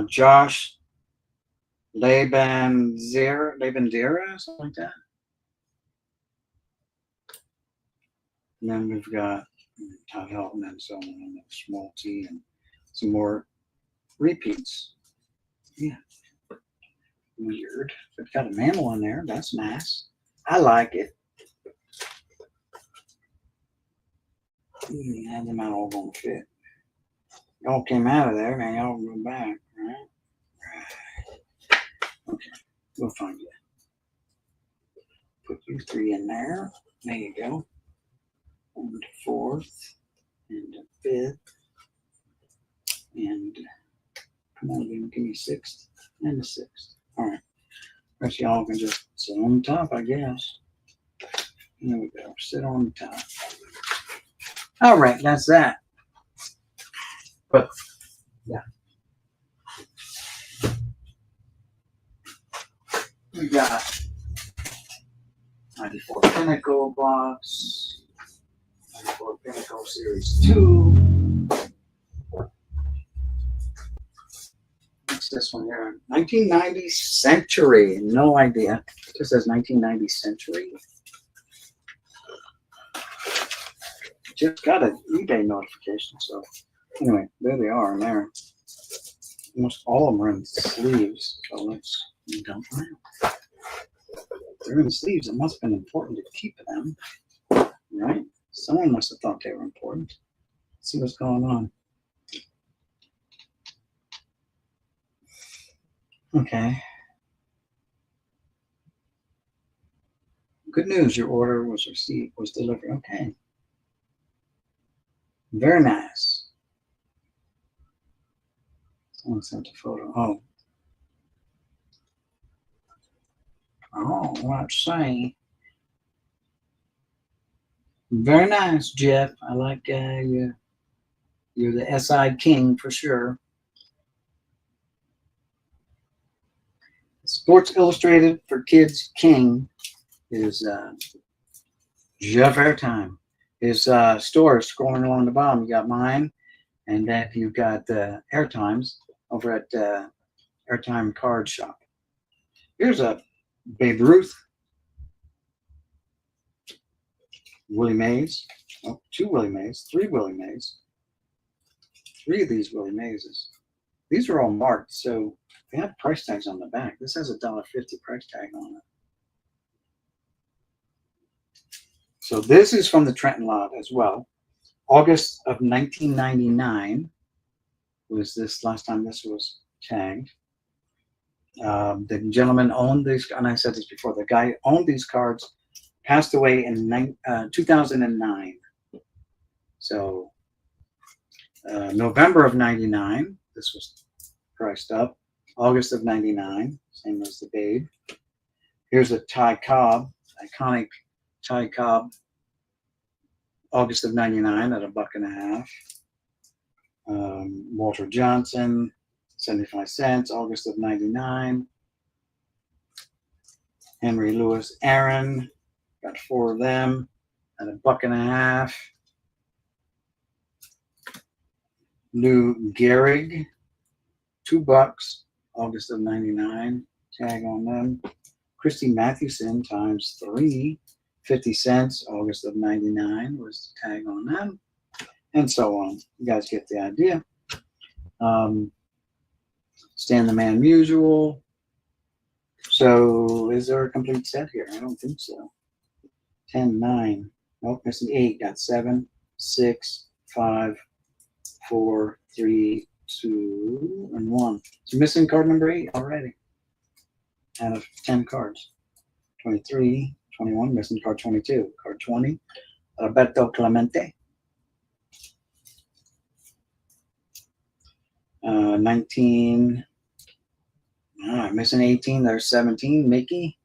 Josh Labandera, something like that. And then we've got Todd Helton and so on, and Small T, and some more repeats. Yeah. Weird. But got a mantle in there. That's nice. I like it. Yeah, them not all gonna fit. Y'all came out of there, now y'all go back, right? Right. Okay, we'll find you. Put you 3 in there. There you go. And the 4th, and the 5th, and come on, give me 6th, and the 6th. All right. Rest y'all can just sit on the top, I guess. There we go. Sit on the top. All right, that's that. But yeah, we got 94 Pinnacle box, 94 Pinnacle Series 2. What's this one here? 1990 Century. No idea. It just says 1990 Century. Just got an eBay notification, so anyway, there they are in there. Almost all of them are in sleeves, so let's dump them out. They're in sleeves. It must have been important to keep them, right? Someone must have thought they were important. Let's see what's going on. Okay. Good news. Your order was received, was delivered. Okay. Very nice. Someone sent a photo. Oh. Oh, what say? Very nice, Jeff. I like you. You're the SI king for sure. Sports Illustrated for Kids King is Jeff Airtime. His store is scrolling along the bottom. You got mine, and then you've got Airtime's over at Airtime Card Shop. Here's a Babe Ruth, Willie Mays, oh, 2 Willie Mays, 3 Willie Mays, 3 of these Willie Mazes. These are all marked, so they have price tags on the back. This has a $1.50 price tag on it. So this is from the Trenton lot as well. August of 1999 was this last time this was tagged. The gentleman owned these, and I said this before, the guy owned these cards, passed away in 2009. So November of 99, this was priced up. August of 99, same as the Babe. Here's a Ty Cobb, iconic Ty Cobb, August of 99 at $1.50. Walter Johnson, 75 cents, August of 99. Henry Louis Aaron, got 4 of them at $1.50. Lou Gehrig, $2, August of 99, tag on them. Christy Mathewson times 3, 50 cents, August of 99 was the tag on them, and so on. You guys get the idea. Stan the Man Musial. So is there a complete set here? I don't think so. 10, 9. Nope, missing 8. Got 7, 6, 5, 4, 3, 2, and 1. So missing card number 8 already out of 10 cards. 23, 21, missing card 22. Card 20, Alberto Clemente. 19, missing 18, there's 17, Mickey.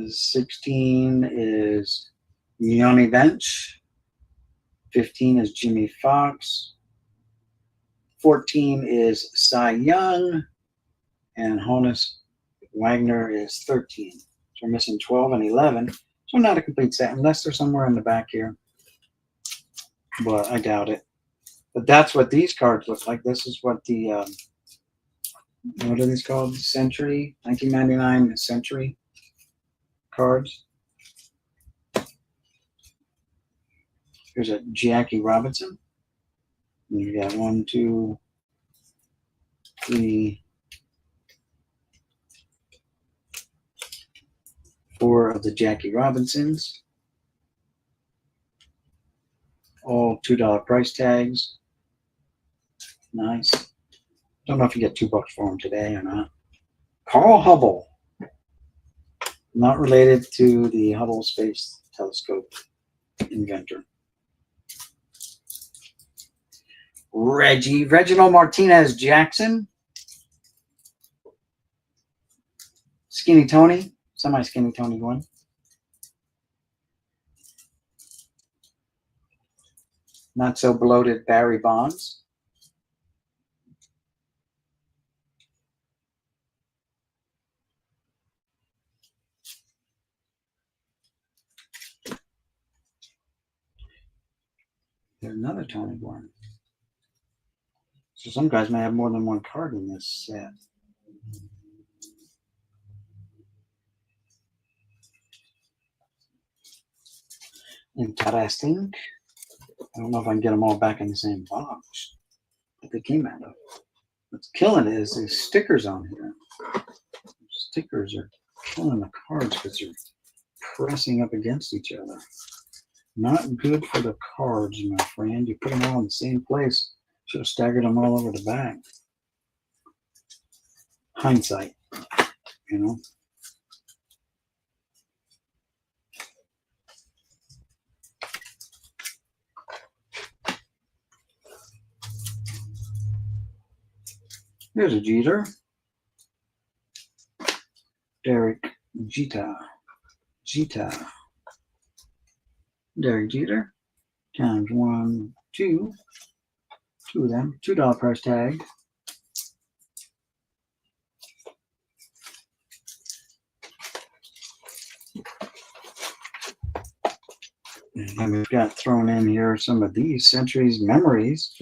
16 is Yanni Bench. 15 is Jimmy Fox. 14 is Cy Young. And Honus Wagner is 13. So we're missing 12 and 11. So not a complete set, unless they're somewhere in the back here. But I doubt it. But that's what these cards look like. This is what the, what are these called? Century, 1999 Century cards. Here's a Jackie Robinson. And you got 1, 2, 3, 4 of the Jackie Robinsons. All $2 price tags. Nice. Don't know if you get $2 for them today or not. Carl Hubble. Not related to the Hubble Space Telescope inventor. Reginald Martinez Jackson. Skinny Tony. Semi-Skinny Tony one. Not so bloated Barry Bonds. There's another Tony one. So some guys may have more than one card in this set. Interesting. I don't know if I can get them all back in the same box that they came out of. What's killing it is these stickers on here. Stickers are killing the cards because they're pressing up against each other. Not good for the cards, my friend. You put them all in the same place. Should have staggered them all over the back. hindsight, you know. Here's a Jeter. Derek Jeter. Derek Jeter. Times 1, 2. Two of them. $2 price tag. And we've got thrown in here some of these Centuries Memories.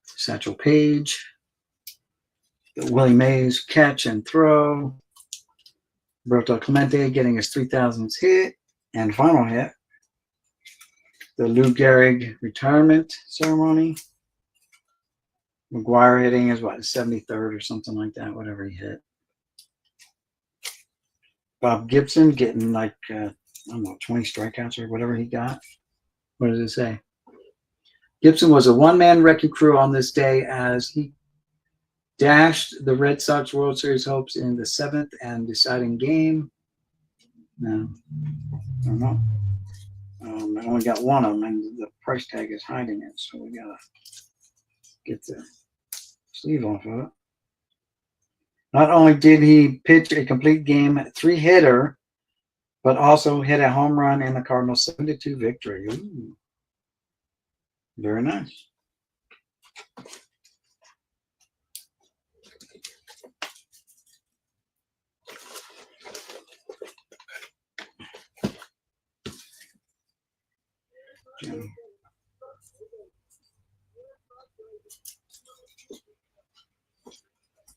Satchel Paige. The Willie Mays catch and throw. Roberto Clemente getting his 3000th hit and final hit. The Lou Gehrig retirement ceremony. McGuire hitting his, what, 73rd or something like that, whatever he hit. Bob Gibson getting like, I don't know, 20 strikeouts or whatever he got. What does it say? Gibson was a one-man wrecking crew on this day as he dashed the Red Sox World Series hopes in the 7th and deciding game. No, I don't know. I only got one of them, and the price tag is hiding it, so we gotta get the sleeve off of it. Not only did he pitch a complete game 3-hitter, but also hit a home run in the Cardinals' 7-2 victory. Ooh. Very nice. Jim.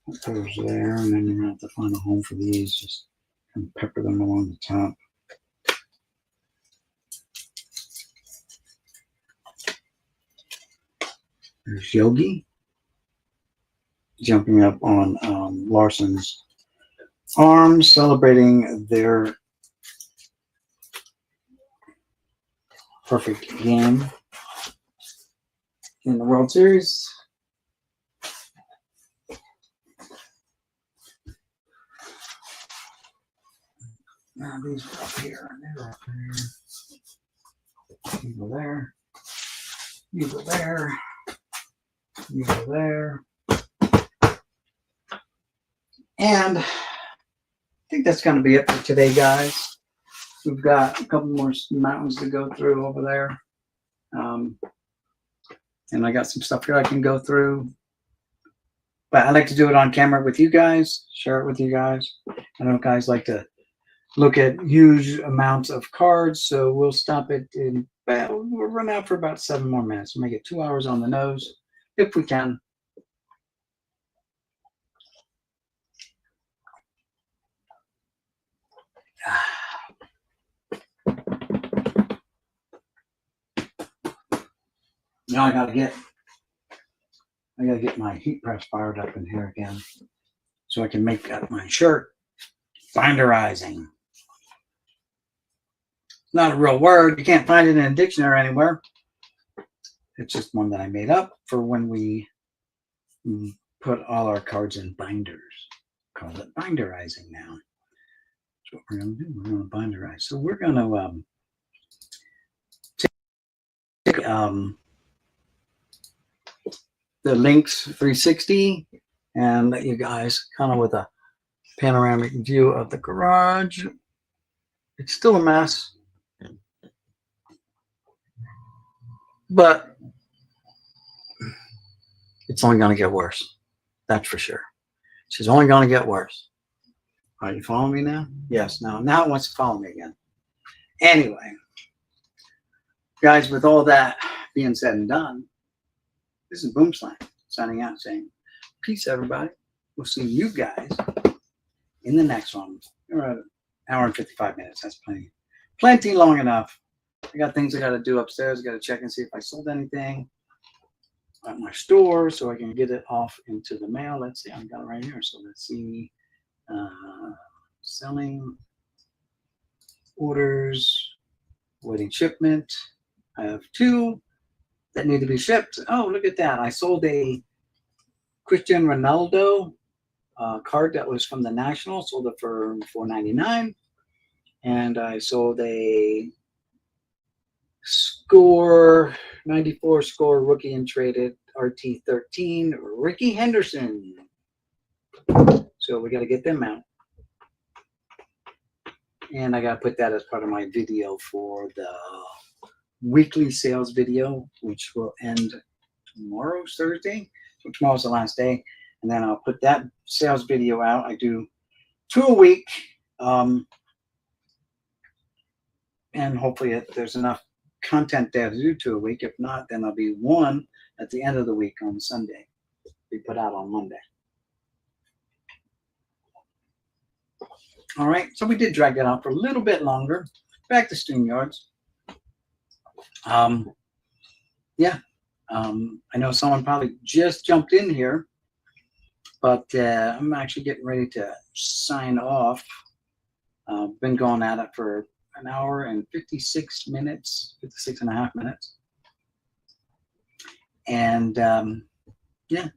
That goes there, and then you're going to have to find a home for these. Just kind of pepper them along the top. There's Yogi jumping up on Larson's arm, celebrating their perfect game in the World Series. Now these are up here, and they're up here. You go there. You go there. You go there. And I think that's going to be it for today, guys. We've got a couple more mountains to go through over there. And I got some stuff here I can go through. But I like to do it on camera with you guys, share it with you guys. I know guys like to look at huge amounts of cards, so we'll stop it in, well, we'll run out for about 7 more minutes. We'll make it 2 hours on the nose, if we can. Now I gotta get my heat press fired up in here again, so I can make up my shirt. Binderizing. It's not a real word. You can't find it in a dictionary anywhere. It's just one that I made up for when we put all our cards in binders. Call it binderizing now. That's what we're going to do. We're going to binderize. So we're going to take the Lynx 360 and let you guys kind of with a panoramic view of the garage. It's still a mess, but it's only going to get worse. That's for sure. She's only going to get worse. Are you following me now? Yes. Now it wants to follow me again. Anyway, guys, with all that being said and done, this is Boomslang signing out saying, peace, everybody. We'll see you guys in the next one. We're at an hour and 55 minutes. That's plenty. Plenty long enough. I got things I got to do upstairs. I got to check and see if I sold anything at my store so I can get it off into the mail. Let's see. I've got it right here. So let's see. Selling orders, waiting shipment. I have 2 that need to be shipped. Oh, look at that. I sold a Cristiano Ronaldo card that was from the National. Sold it for $4.99, and I sold a score 94 score rookie and traded RT13 Ricky Henderson. So we got to get them out, and I got to put that as part of my video for the weekly sales video, which will end tomorrow's Thursday. So tomorrow's the last day, and then I'll put that sales video out. I do 2 a week, and hopefully there's enough content there to do 2 a week. If not, then there'll be 1 at the end of the week on Sunday. Be put out on Monday. All right, so we did drag that out for a little bit longer. Back to StreamYards. I know someone probably just jumped in here, but I'm actually getting ready to sign off. Been going at it for an hour and 56 minutes, 56 and a half minutes. And yeah,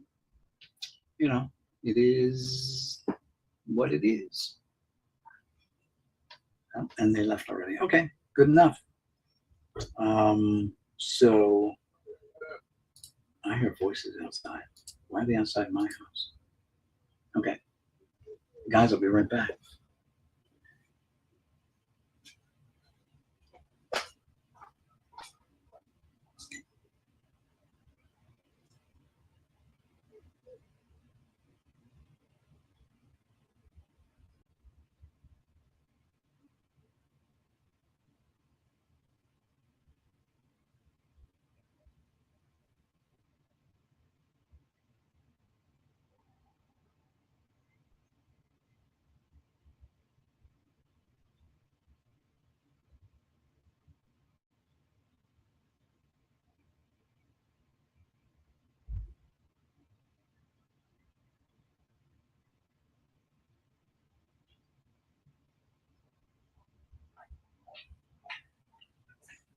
you know, it is what it is. Oh, and they left already. Okay, good enough. So I hear voices outside. Why are they outside my house? Okay, guys, I'll be right back.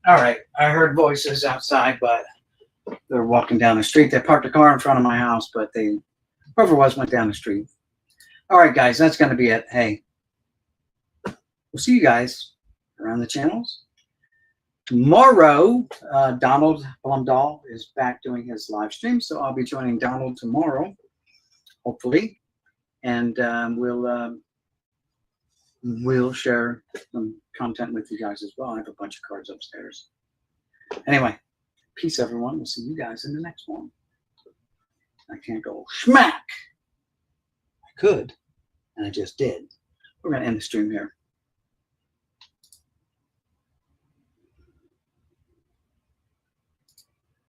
All right, I heard voices outside, but they're walking down the street. They parked a car in front of my house, but whoever it was went down the street. All right, guys, that's going to be it. Hey, we'll see you guys around the channels. Tomorrow, Donald Blumdahl is back doing his live stream, so I'll be joining Donald tomorrow, hopefully, and we'll share some content with you guys as well. I have a bunch of cards upstairs. Anyway, peace, everyone. We'll see you guys in the next one. I can't go schmack. I could, and I just did. We're going to end the stream here.